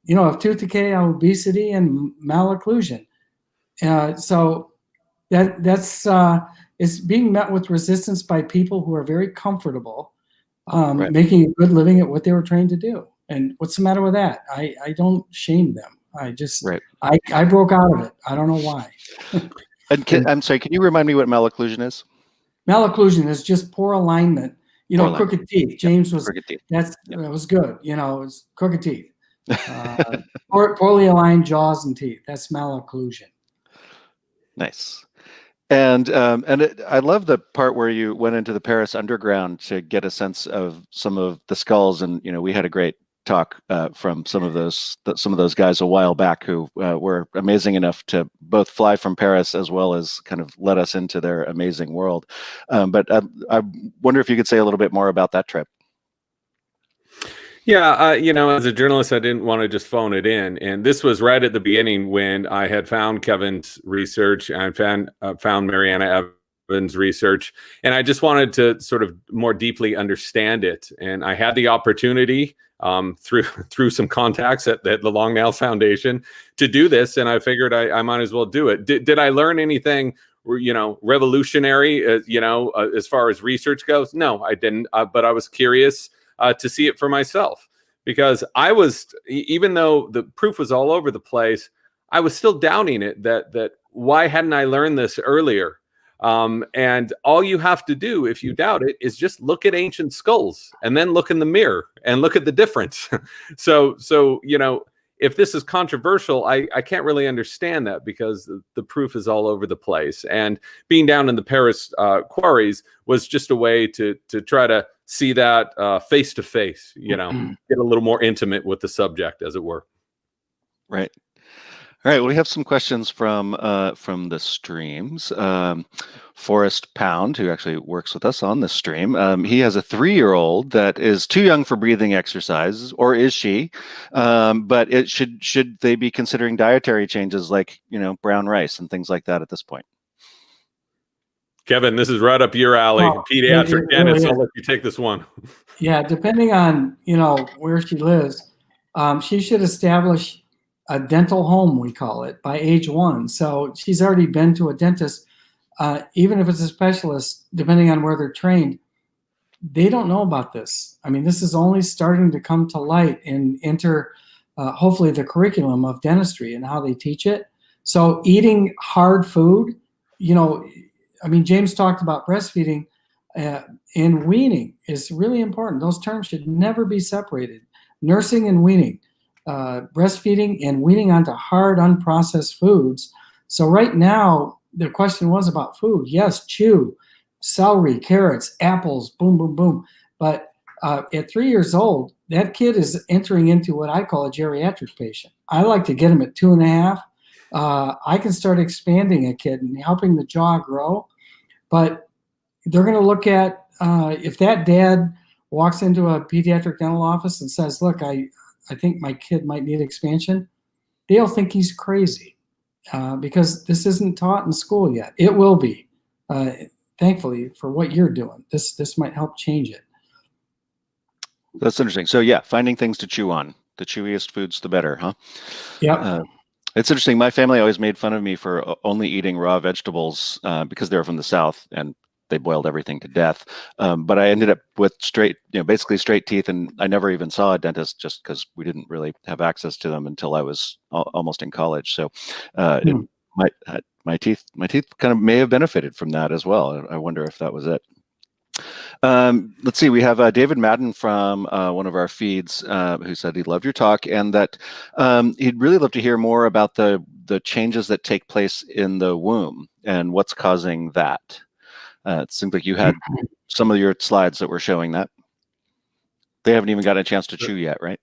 you know, of tooth decay, obesity, and malocclusion. So that's it's being met with resistance by people who are very comfortable Right. making a good living at what they were trained to do. And what's the matter with that? I don't shame them. I just, Right. I broke out of it. I don't know why. And I'm sorry, can you remind me what malocclusion is? Malocclusion is just poor alignment. You know, Poor alignment. crooked teeth. James was, Crooked teeth. that was good. You know, it's crooked teeth. Poorly aligned jaws and teeth. That's malocclusion. Nice. And I love the part where you went into the Paris underground to get a sense of some of the skulls, and you know, we had a great talk from some of those guys a while back who were amazing enough to both fly from Paris as well as kind of let us into their amazing world. But I wonder if you could say a little bit more about that trip. Yeah, you know, as a journalist, I didn't want to just phone it in. And this was right at the beginning when I had found Kevin's research and found Mariana Evans' research. And I just wanted to sort of more deeply understand it. And I had the opportunity through some contacts at the Long Nail Foundation to do this. And I figured I might as well do it. Did I learn anything, you know, revolutionary, you know, as far as research goes? No, I didn't. But I was curious to see it for myself, because I was, even though the proof was all over the place, I was still doubting it, that why hadn't I learned this earlier? And all you have to do if you doubt it is just look at ancient skulls and then look in the mirror and look at the difference. So, you know, if this is controversial, I can't really understand that, because the proof is all over the place. And being down in the Paris quarries was just a way to try to see that face to face, you know, get a little more intimate with the subject, as it were. Right. All right. Well, we have some questions from the streams. Forrest Pound, who actually works with us on this stream, he has a 3-year-old that is too young for breathing exercises, or is she? But it should they be considering dietary changes like, you know, brown rice and things like that at this point? Kevin, this is right up your alley. Well, Pediatric it dentist. really I'll let you take this one. Yeah, depending on, you know, where she lives, she should establish a dental home, we call it, by age 1. So she's already been to a dentist, even if it's a specialist, depending on where they're trained. They don't know about this. I mean, this is only starting to come to light and enter, hopefully, the curriculum of dentistry and how they teach it. So eating hard food, you know, I mean, James talked about breastfeeding. And weaning is really important. Those terms should never be separated. Nursing and weaning, breastfeeding and weaning onto hard, unprocessed foods. So right now, the question was about food. Yes, chew, celery, carrots, apples, boom, boom, boom. But at 3 years old, that kid is entering into what I call a geriatric patient. I like to get him at 2.5. I can start expanding a kid and helping the jaw grow. But they're going to look at if that dad walks into a pediatric dental office and says, look, I think my kid might need expansion, they'll think he's crazy because this isn't taught in school yet. It will be, thankfully, for what you're doing. This might help change it. That's interesting. So yeah, finding things to chew on. The chewiest foods, the better, huh? Yep. It's interesting. My family always made fun of me for only eating raw vegetables because they're from the South and they boiled everything to death. But I ended up with basically straight teeth, and I never even saw a dentist just because we didn't really have access to them until I was almost in college. So my teeth kind of may have benefited from that as well. I wonder if that was it. Let's see, we have David Madden from one of our feeds who said he loved your talk and that he'd really love to hear more about the changes that take place in the womb and what's causing that. It seems like you had some of your slides that were showing that. They haven't even got a chance to chew yet, right?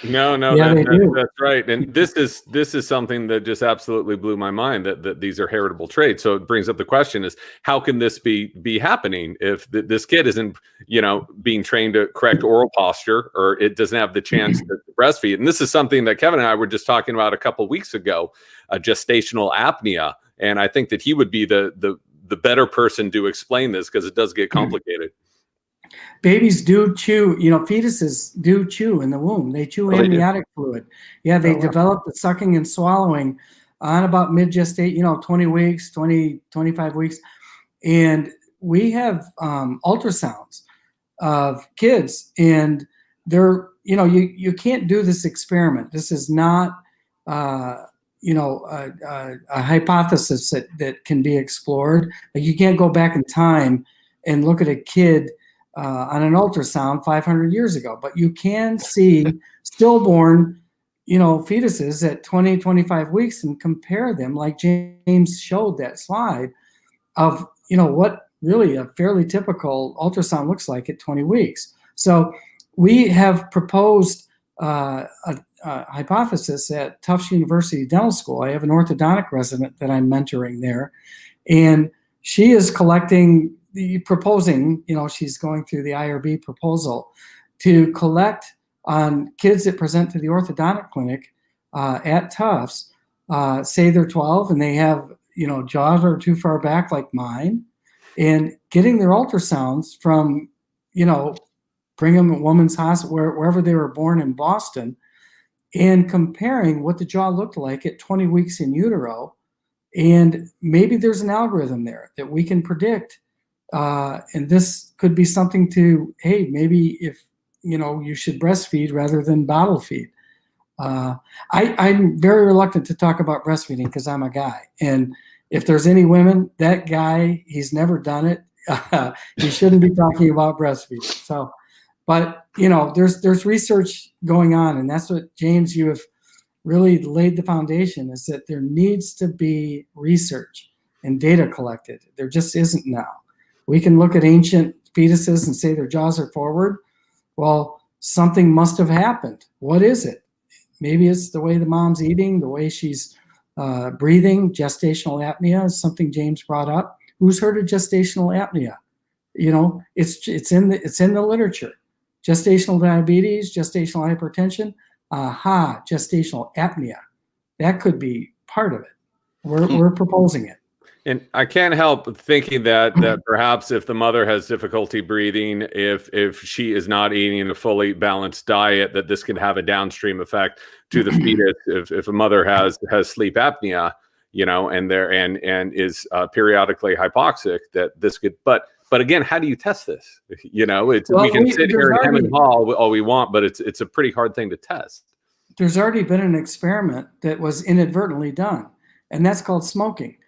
No, Yeah, that's right. And this is something that just absolutely blew my mind, that these are heritable traits. So it brings up the question is, how can this be happening if this kid isn't, being trained to correct oral posture, or it doesn't have the chance to breastfeed? And this is something that Kevin and I were just talking about a couple of weeks ago, gestational apnea. And I think that he would be the better person to explain this because it does get complicated. Babies do chew, fetuses do chew in the womb. They chew amniotic fluid. Yeah, they develop the sucking and swallowing on about mid-gestate, 20 weeks, 25 weeks. And we have ultrasounds of kids, and they're, you can't do this experiment. This is not, a hypothesis that can be explored. Like, you can't go back in time and look at a kid on an ultrasound 500 years ago, but you can see stillborn, fetuses at 20, 25 weeks and compare them, like James showed that slide of, what really a fairly typical ultrasound looks like at 20 weeks. So we have proposed a hypothesis at Tufts University Dental School. I have an orthodontic resident that I'm mentoring there, and she is proposing, she's going through the IRB proposal to collect on kids that present to the orthodontic clinic at Tufts, say they're 12 and they have, jaws are too far back like mine, and getting their ultrasounds from, Brigham and Women's Hospital, wherever they were born in Boston, and comparing what the jaw looked like at 20 weeks in utero. And maybe there's an algorithm there that we can predict. And this could be something to, hey, maybe if, you should breastfeed rather than bottle feed. I'm very reluctant to talk about breastfeeding because I'm a guy. And if there's any women, that guy, he's never done it. He shouldn't be talking about breastfeeding. So, but, there's research going on. And that's what, James, you have really laid the foundation, is that there needs to be research and data collected. There just isn't now. We can look at ancient fetuses and say their jaws are forward. Well, something must have happened. What is it? Maybe it's the way the mom's eating, the way she's breathing. Gestational apnea is something James brought up. Who's heard of gestational apnea? It's in the literature. Gestational diabetes, gestational hypertension, gestational apnea. That could be part of it. We're proposing it. And I can't help thinking that perhaps if the mother has difficulty breathing, if she is not eating a fully balanced diet, that this could have a downstream effect to the fetus. If a mother has sleep apnea, and is periodically hypoxic, that this could. But again, how do you test this? We can sit here and hem and haw all we want, but it's a pretty hard thing to test. There's already been an experiment that was inadvertently done, and that's called smoking.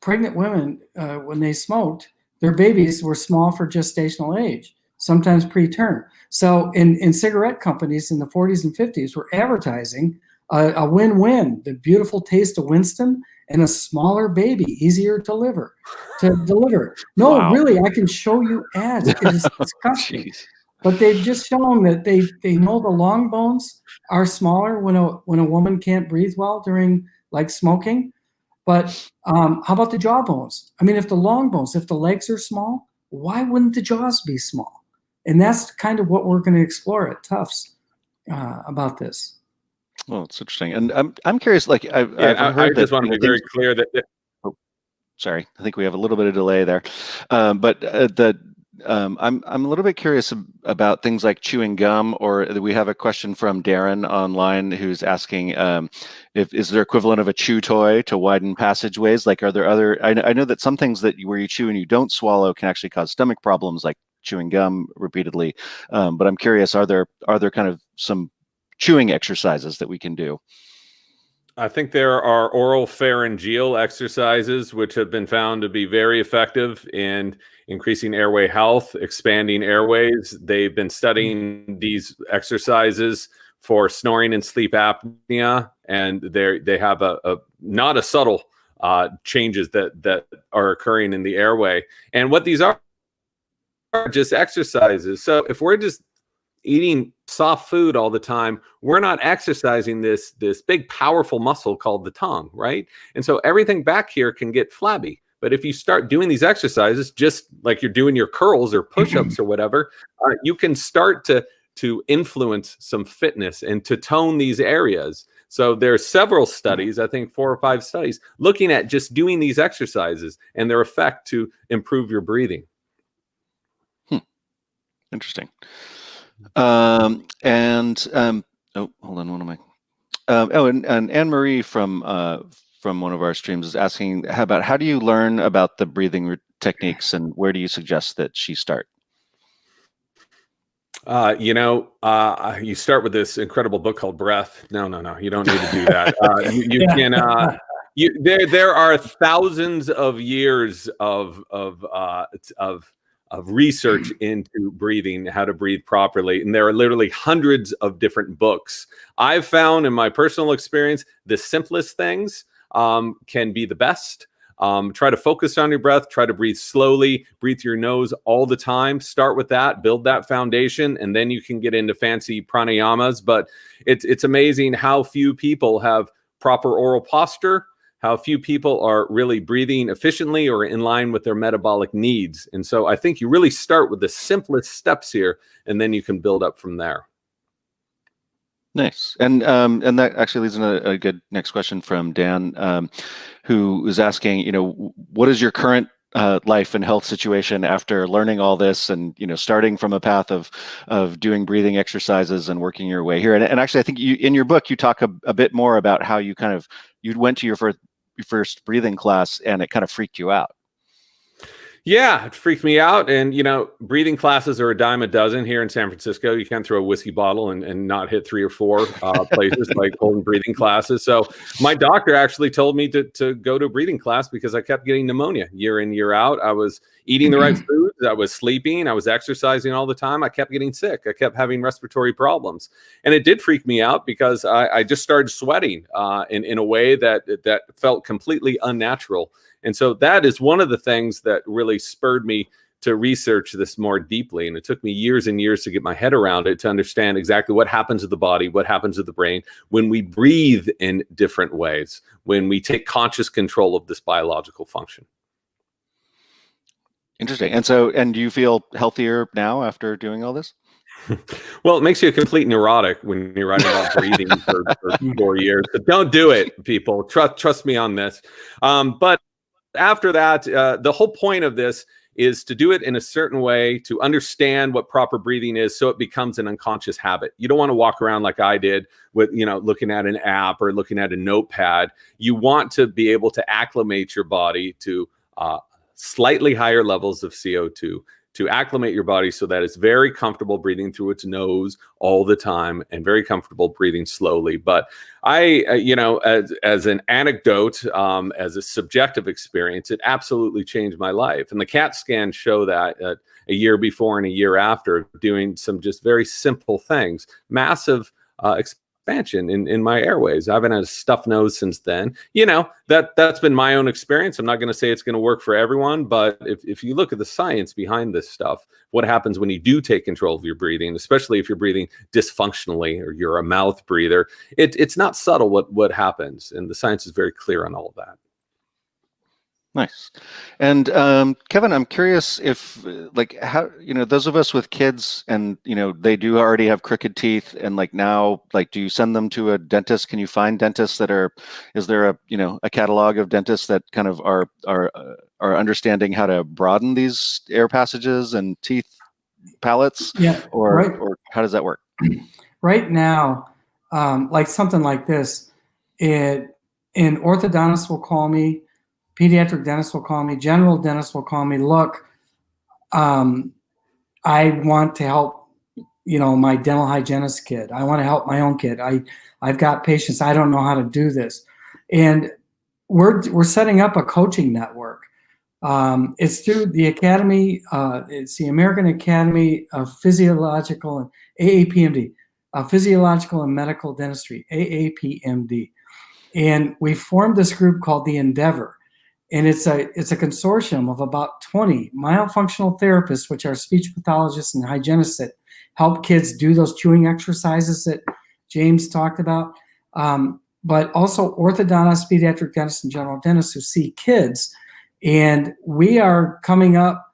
Pregnant women, when they smoked, their babies were small for gestational age, sometimes preterm. So in cigarette companies in the 40s and 50s were advertising a win-win, the beautiful taste of Winston and a smaller baby, easier to deliver. No, Wow. really, I can show you ads. It is disgusting. Jeez. But they've just shown that they know the long bones are smaller when a woman can't breathe well during like smoking. But how about the jaw bones? I mean, if the long bones, if the legs are small, why wouldn't the jaws be small? And that's kind of what we're going to explore at Tufts about this. Well, it's interesting, and I'm curious. Like I've I heard that. just want to be very clear that Sorry, I think we have a little bit of delay there, but I'm a little bit curious about things like chewing gum, or we have a question from Darren online who's asking if is there equivalent of a chew toy to widen passageways? Like, are there other? I know that some things that where you chew and you don't swallow can actually cause stomach problems, like chewing gum repeatedly. But I'm curious, are there kind of some chewing exercises that we can do? I think there are oral pharyngeal exercises, which have been found to be very effective in increasing airway health, expanding airways. They've been studying these exercises for snoring and sleep apnea, and they have a not a subtle changes that are occurring in the airway. And what these are just exercises. So if we're just eating soft food all the time, we're not exercising this big powerful muscle called the tongue, right? And so everything back here can get flabby. But if you start doing these exercises, just like you're doing your curls or push-ups or whatever, you can start to influence some fitness and to tone these areas. So there's several studies, I think 4 or 5 studies, looking at just doing these exercises and their effect to improve your breathing. Interesting. Oh, hold on. What am I? And Anne Marie from one of our streams is asking about how do you learn about the breathing techniques, and where do you suggest that she start? You start with this incredible book called Breath. No, you don't need to do that. There are thousands of years of research into breathing, how to breathe properly. And there are literally hundreds of different books. I've found in my personal experience, the simplest things can be the best. Try to focus on your breath, try to breathe slowly, breathe through your nose all the time. Start with that, build that foundation, and then you can get into fancy pranayamas. But it's amazing how few people have proper oral posture, how few people are really breathing efficiently or in line with their metabolic needs. And so I think you really start with the simplest steps here, and then you can build up from there. Nice. And that actually leads into a good next question from Dan, who is asking, what is your current life and health situation after learning all this and, starting from a path of doing breathing exercises and working your way here. And actually, I think in your book, you talk a bit more about how you went to your first breathing class and it kind of freaked you out. Yeah, it freaked me out. And, breathing classes are a dime a dozen here in San Francisco. You can't throw a whiskey bottle and not hit 3 or 4 places like holding breathing classes. So my doctor actually told me to go to a breathing class because I kept getting pneumonia year in, year out. I was eating the right foods. I was sleeping. I was exercising all the time. I kept getting sick. I kept having respiratory problems. And it did freak me out because I just started sweating in a way that felt completely unnatural. And so that is one of the things that really spurred me to research this more deeply. And it took me years and years to get my head around it, to understand exactly what happens to the body, what happens to the brain when we breathe in different ways, when we take conscious control of this biological function. Interesting. And do you feel healthier now after doing all this? Well, it makes you a complete neurotic when you're writing about breathing for 4 years. So don't do it, people. Trust me on this. But after that, the whole point of this is to do it in a certain way, to understand what proper breathing is so it becomes an unconscious habit. You don't want to walk around like I did with, looking at an app or looking at a notepad. You want to be able to acclimate your body to slightly higher levels of CO2, to acclimate your body so that it's very comfortable breathing through its nose all the time and very comfortable breathing slowly. But as an anecdote, as a subjective experience, it absolutely changed my life. And the CAT scans show that a year before and a year after, doing some just very simple things, massive expansion in my airways. I haven't had a stuffed nose since then. That's been my own experience. I'm not going to say it's going to work for everyone, but if you look at the science behind this stuff, what happens when you do take control of your breathing, especially if you're breathing dysfunctionally or you're a mouth breather, it's not subtle what happens, and the science is very clear on all of that. Nice. And Kevin, I'm curious if, how, those of us with kids and, they do already have crooked teeth, and now, do you send them to a dentist? Can you find dentists is there a catalog of dentists that kind of are understanding how to broaden these air passages and teeth palates? Yeah. Or how does that work? Right now, something like this, an orthodontist will call me, pediatric dentist will call me, general dentist will call me. Look, I want to help, my dental hygienist kid. I want to help my own kid. I've got patients. I don't know how to do this. And we're setting up a coaching network. It's through the Academy. It's the American Academy of Physiological and AAPMD, Physiological and Medical Dentistry, AAPMD. And we formed this group called the Endeavor. And it's a consortium of about 20 myofunctional therapists, which are speech pathologists and hygienists that help kids do those chewing exercises that James talked about, but also orthodontists, pediatric dentists, and general dentists who see kids. And we are coming up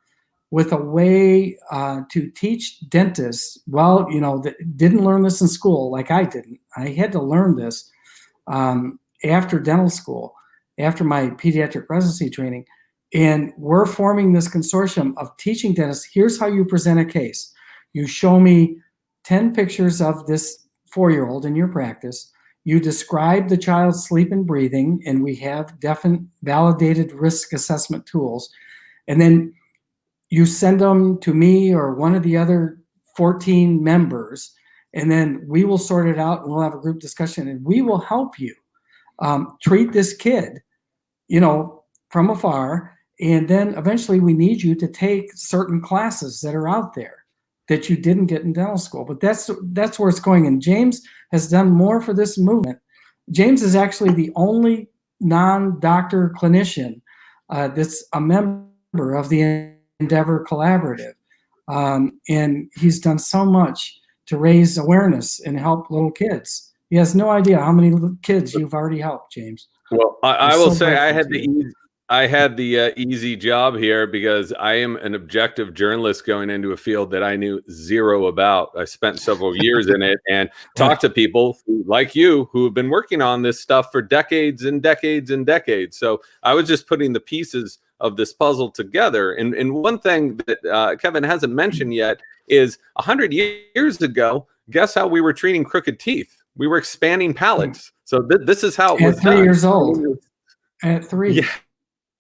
with a way to teach dentists, that didn't learn this in school like I didn't. I had to learn this after dental school, after my pediatric residency training. And we're forming this consortium of teaching dentists, here's how you present a case. You show me 10 pictures of this 4-year-old in your practice. You describe the child's sleep and breathing, and we have definite validated risk assessment tools. And then you send them to me or one of the other 14 members, and then we will sort it out, and we'll have a group discussion, and we will help you treat this kid, from afar. And then eventually we need you to take certain classes that are out there that you didn't get in dental school. But that's where it's going. And James has done more for this movement. James is actually the only non-doctor clinician that's a member of the Endeavor Collaborative. And he's done so much to raise awareness and help little kids. He has no idea how many little kids you've already helped, James. Well, I will say I had the easy job here because I am an objective journalist going into a field that I knew zero about. I spent several years in it and talked to people like you who have been working on this stuff for decades and decades and decades. So I was just putting the pieces of this puzzle together. And one thing that Kevin hasn't mentioned yet is 100 years ago, guess how we were treating crooked teeth? We were expanding palates. So this is how it was done. At 3 years old. At 3. Yeah.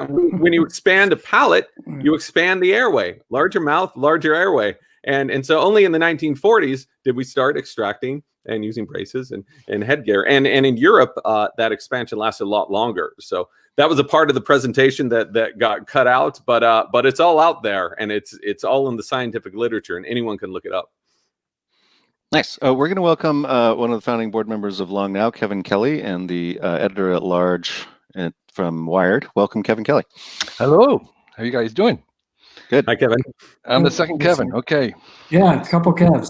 When you expand a palate, you expand the airway. Larger mouth, larger airway. And so only in the 1940s did we start extracting and using braces and headgear. And in Europe, that expansion lasted a lot longer. So that was a part of the presentation that got cut out, but it's all out there, and it's all in the scientific literature, and anyone can look it up. Nice. We're going to welcome one of the founding board members of Long Now, Kevin Kelly, and the editor-at-large from Wired. Welcome, Kevin Kelly. Hello. How are you guys doing? Good. Hi, Kevin. I'm the second Kevin. Okay. Yeah, a couple Kevs.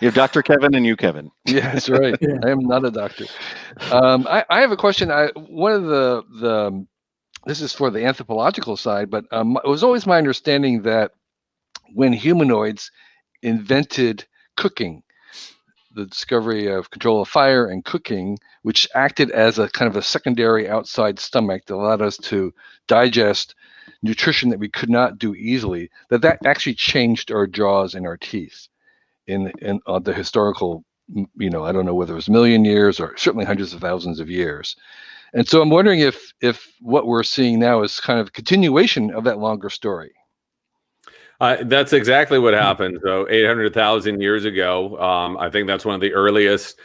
You have Dr. Kevin and you, Kevin. Yeah, that's right. Yeah. I am not a doctor. I have a question. One of the this is for the anthropological side, but it was always my understanding that when humanoids invented cooking, the discovery of control of fire and cooking, which acted as a kind of a secondary outside stomach that allowed us to digest nutrition that we could not do easily, that actually changed our jaws and our teeth in the historical, I don't know whether it was a million years or certainly hundreds of thousands of years. And so I'm wondering if what we're seeing now is kind of a continuation of that longer story. That's exactly what happened. So 800,000 years ago, I think that's one of the earliest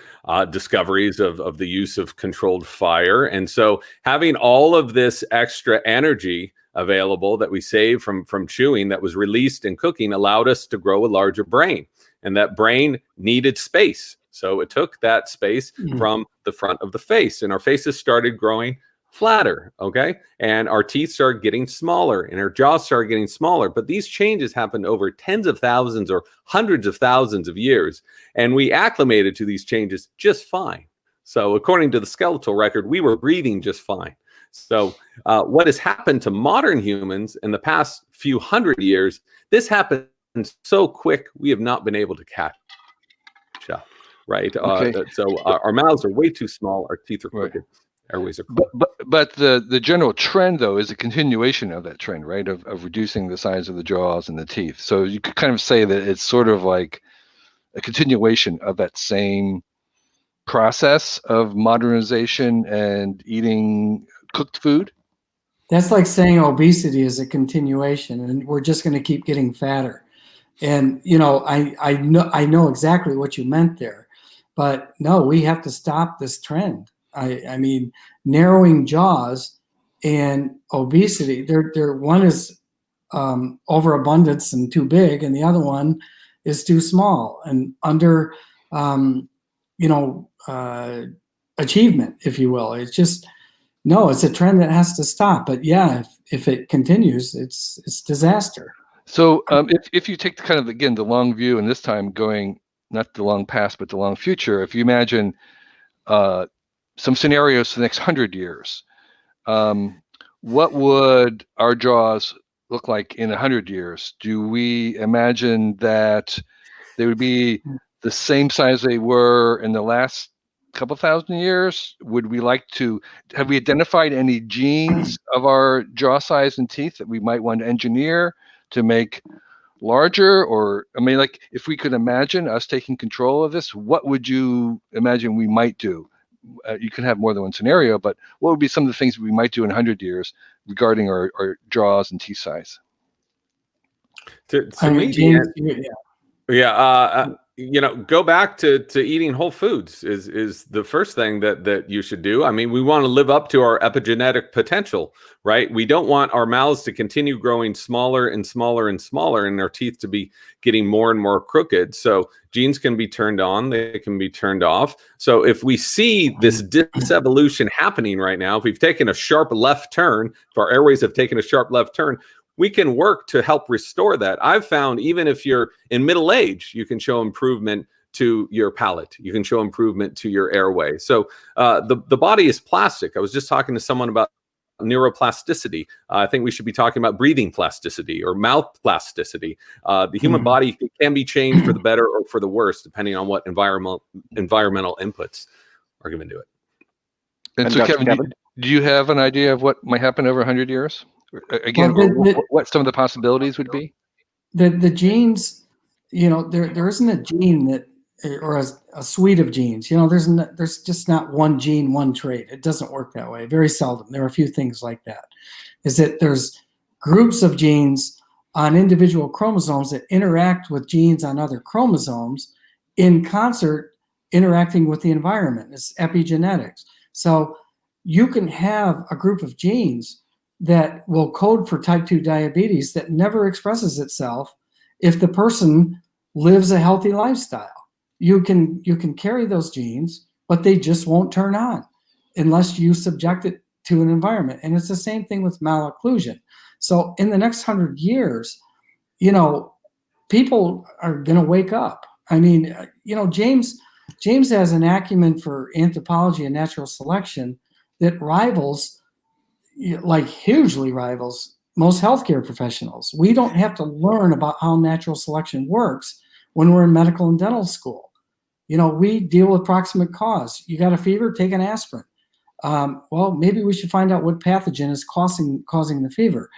discoveries of the use of controlled fire. And so having all of this extra energy available that we save from chewing that was released in cooking allowed us to grow a larger brain. And that brain needed space. So it took that space from the front of the face, and our faces started growing flatter, okay? And our teeth started getting smaller and our jaws started getting smaller. But these changes happened over tens of thousands or hundreds of thousands of years. And we acclimated to these changes just fine. So according to the skeletal record, we were breathing just fine. So what has happened to modern humans in the past few hundred years, this happened so quick, we have not been able to catch up, right? Okay. So our mouths are way too small, our teeth are crooked. Airways are crooked. But the general trend, though, is a continuation of that trend, right? Of reducing the size of the jaws and the teeth. So you could kind of say that it's sort of like a continuation of that same process of modernization and eating cooked food. That's like saying obesity is a continuation, and we're just going to keep getting fatter. And I know exactly what you meant there, but no, we have to stop this trend. I mean, narrowing jaws and obesity. They're one is overabundance and too big, and the other one is too small and under achievement, if you will. It's just no, it's a trend that has to stop. But yeah, if it continues, it's disaster. So if you take the long view, and this time going not the long past, but the long future, if you imagine some scenarios for the next 100 years, what would our jaws look like in 100 years? Do we imagine that they would be the same size they were in the last couple thousand years? Have we identified any genes of our jaw size and teeth that we might want to engineer to make larger? Or, I mean, like, if we could imagine us taking control of this, what would you imagine we might do? You can have more than one scenario, but what would be some of the things we might do in 100 years regarding our jaws and teeth size? Go back to eating whole foods is the first thing that you should do. I mean, we want to live up to our epigenetic potential, right? We don't want our mouths to continue growing smaller and smaller and smaller, and our teeth to be getting more and more crooked. So genes can be turned on, they can be turned off. So if we see this disevolution happening right now, if we've taken a sharp left turn, if our airways have taken a sharp left turn, we can work to help restore that. I've found even if you're in middle age, you can show improvement to your palate. You can show improvement to your airway. So the body is plastic. I was just talking to someone about neuroplasticity. I think we should be talking about breathing plasticity or mouth plasticity. The human body can be changed for the better or for the worse, depending on what environmental inputs are given to it. And so, Kevin, do you have an idea of what might happen over 100 years? Again, what some of the possibilities would be? The genes, there isn't a gene that, or a suite of genes. There's just not one gene, one trait. It doesn't work that way. Very seldom. There are a few things like that. Is that there's groups of genes on individual chromosomes that interact with genes on other chromosomes in concert, interacting with the environment. It's epigenetics. So you can have a group of genes that will code for type 2 diabetes that never expresses itself if the person lives a healthy lifestyle. You can carry those genes, but they just won't turn on unless you subject it to an environment. And it's the same thing with malocclusion. So in the next 100 years, people are going to wake up. I mean, James has an acumen for anthropology and natural selection that hugely rivals most healthcare professionals. We don't have to learn about how natural selection works when we're in medical and dental school. We deal with proximate cause. You got a fever, take an aspirin. Well, maybe we should find out what pathogen is causing the fever.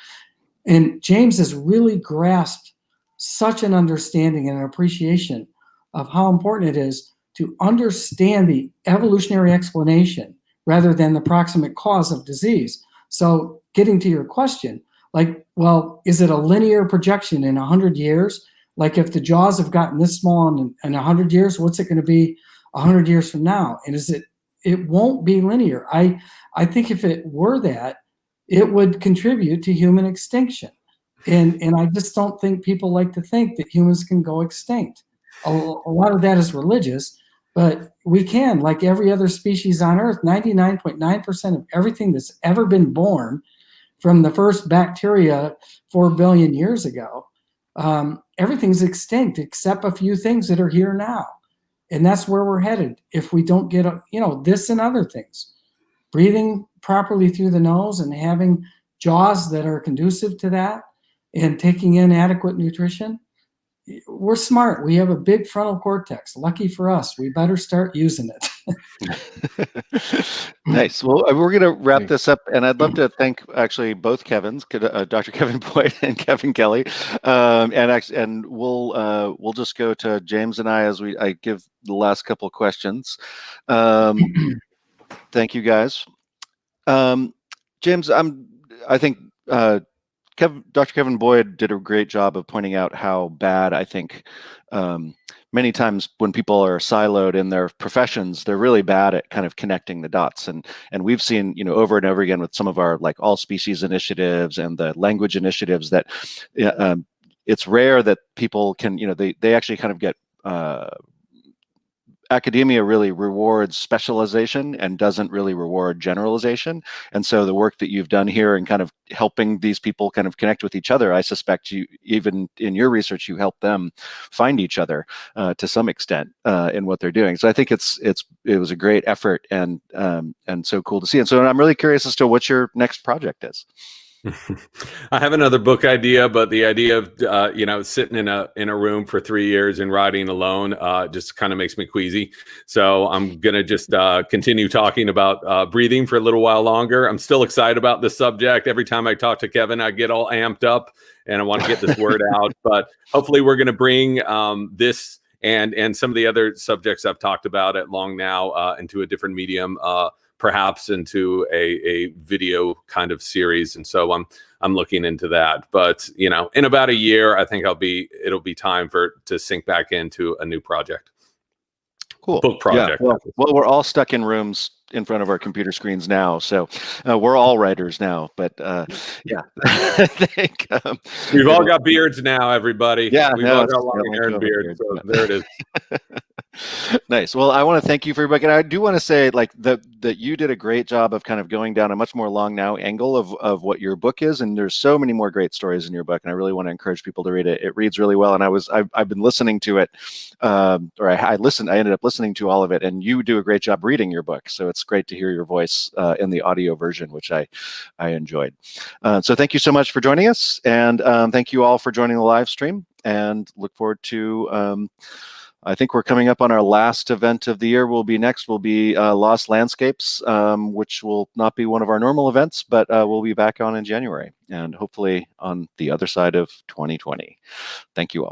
And James has really grasped such an understanding and an appreciation of how important it is to understand the evolutionary explanation rather than the proximate cause of disease. So getting to your question, Like, well, is it a linear projection in 100 years? Like if the jaws have gotten this small in 100 years, what's it going to be 100 years from now? And it won't be linear. I think if it were that, it would contribute to human extinction. And I just don't think people like to think that humans can go extinct. A lot of that is religious, but we can, like every other species on Earth. 99.9% of everything that's ever been born from the first bacteria 4 billion years ago, everything's extinct except a few things that are here now. And that's where we're headed if we don't get, this and other things. Breathing properly through the nose and having jaws that are conducive to that and taking in adequate nutrition. We're smart. We have a big frontal cortex. Lucky for us. We better start using it. Nice. Well, we're going to wrap this up, and I'd love to thank actually both Kevins, Dr. Kevin Boyd and Kevin Kelly, and we'll just go to James and I as I give the last couple of questions. Thank you, guys. James, I think Dr. Kevin Boyd did a great job of pointing out how bad I think many times when people are siloed in their professions, they're really bad at kind of connecting the dots. And we've seen, over and over again with some of our like all species initiatives and the language initiatives that it's rare that people can, they actually kind of get academia really rewards specialization and doesn't really reward generalization. And so the work that you've done here and kind of helping these people kind of connect with each other, I suspect you, even in your research, you help them find each other to some extent in what they're doing. So I think it was a great effort and so cool to see. And so I'm really curious as to what your next project is. I have another book idea, but the idea of sitting in a room for 3 years and writing alone just kind of makes me queasy. So I'm gonna just continue talking about breathing for a little while longer. I'm still excited about this subject. Every time I talk to Kevin, I get all amped up and I want to get this word out. But hopefully, we're gonna bring this and some of the other subjects I've talked about at Long Now into a different medium. Perhaps into a video kind of series, and so I'm looking into that. But in about a year, I think it'll be time to sink back into a new project. Cool. Book project. Yeah. Well, we're all stuck in rooms in front of our computer screens now, so we're all writers now. But yeah, I think we've all got beards now, everybody. Yeah, we've all got long hair and beards. So there it is. Nice. Well, I want to thank you for your book, and I do want to say that you did a great job of kind of going down a much more Long Now angle of what your book is, and there's so many more great stories in your book, and I really want to encourage people to read it. It reads really well, and I've been listening to it, or I ended up listening to all of it, and you do a great job reading your book, so it's great to hear your voice in the audio version, which I enjoyed. So thank you so much for joining us, and thank you all for joining the live stream, and look forward to. I think we're coming up on our last event of the year. Will be Lost Landscapes, which will not be one of our normal events, but we'll be back on in January, and hopefully on the other side of 2020. Thank you all.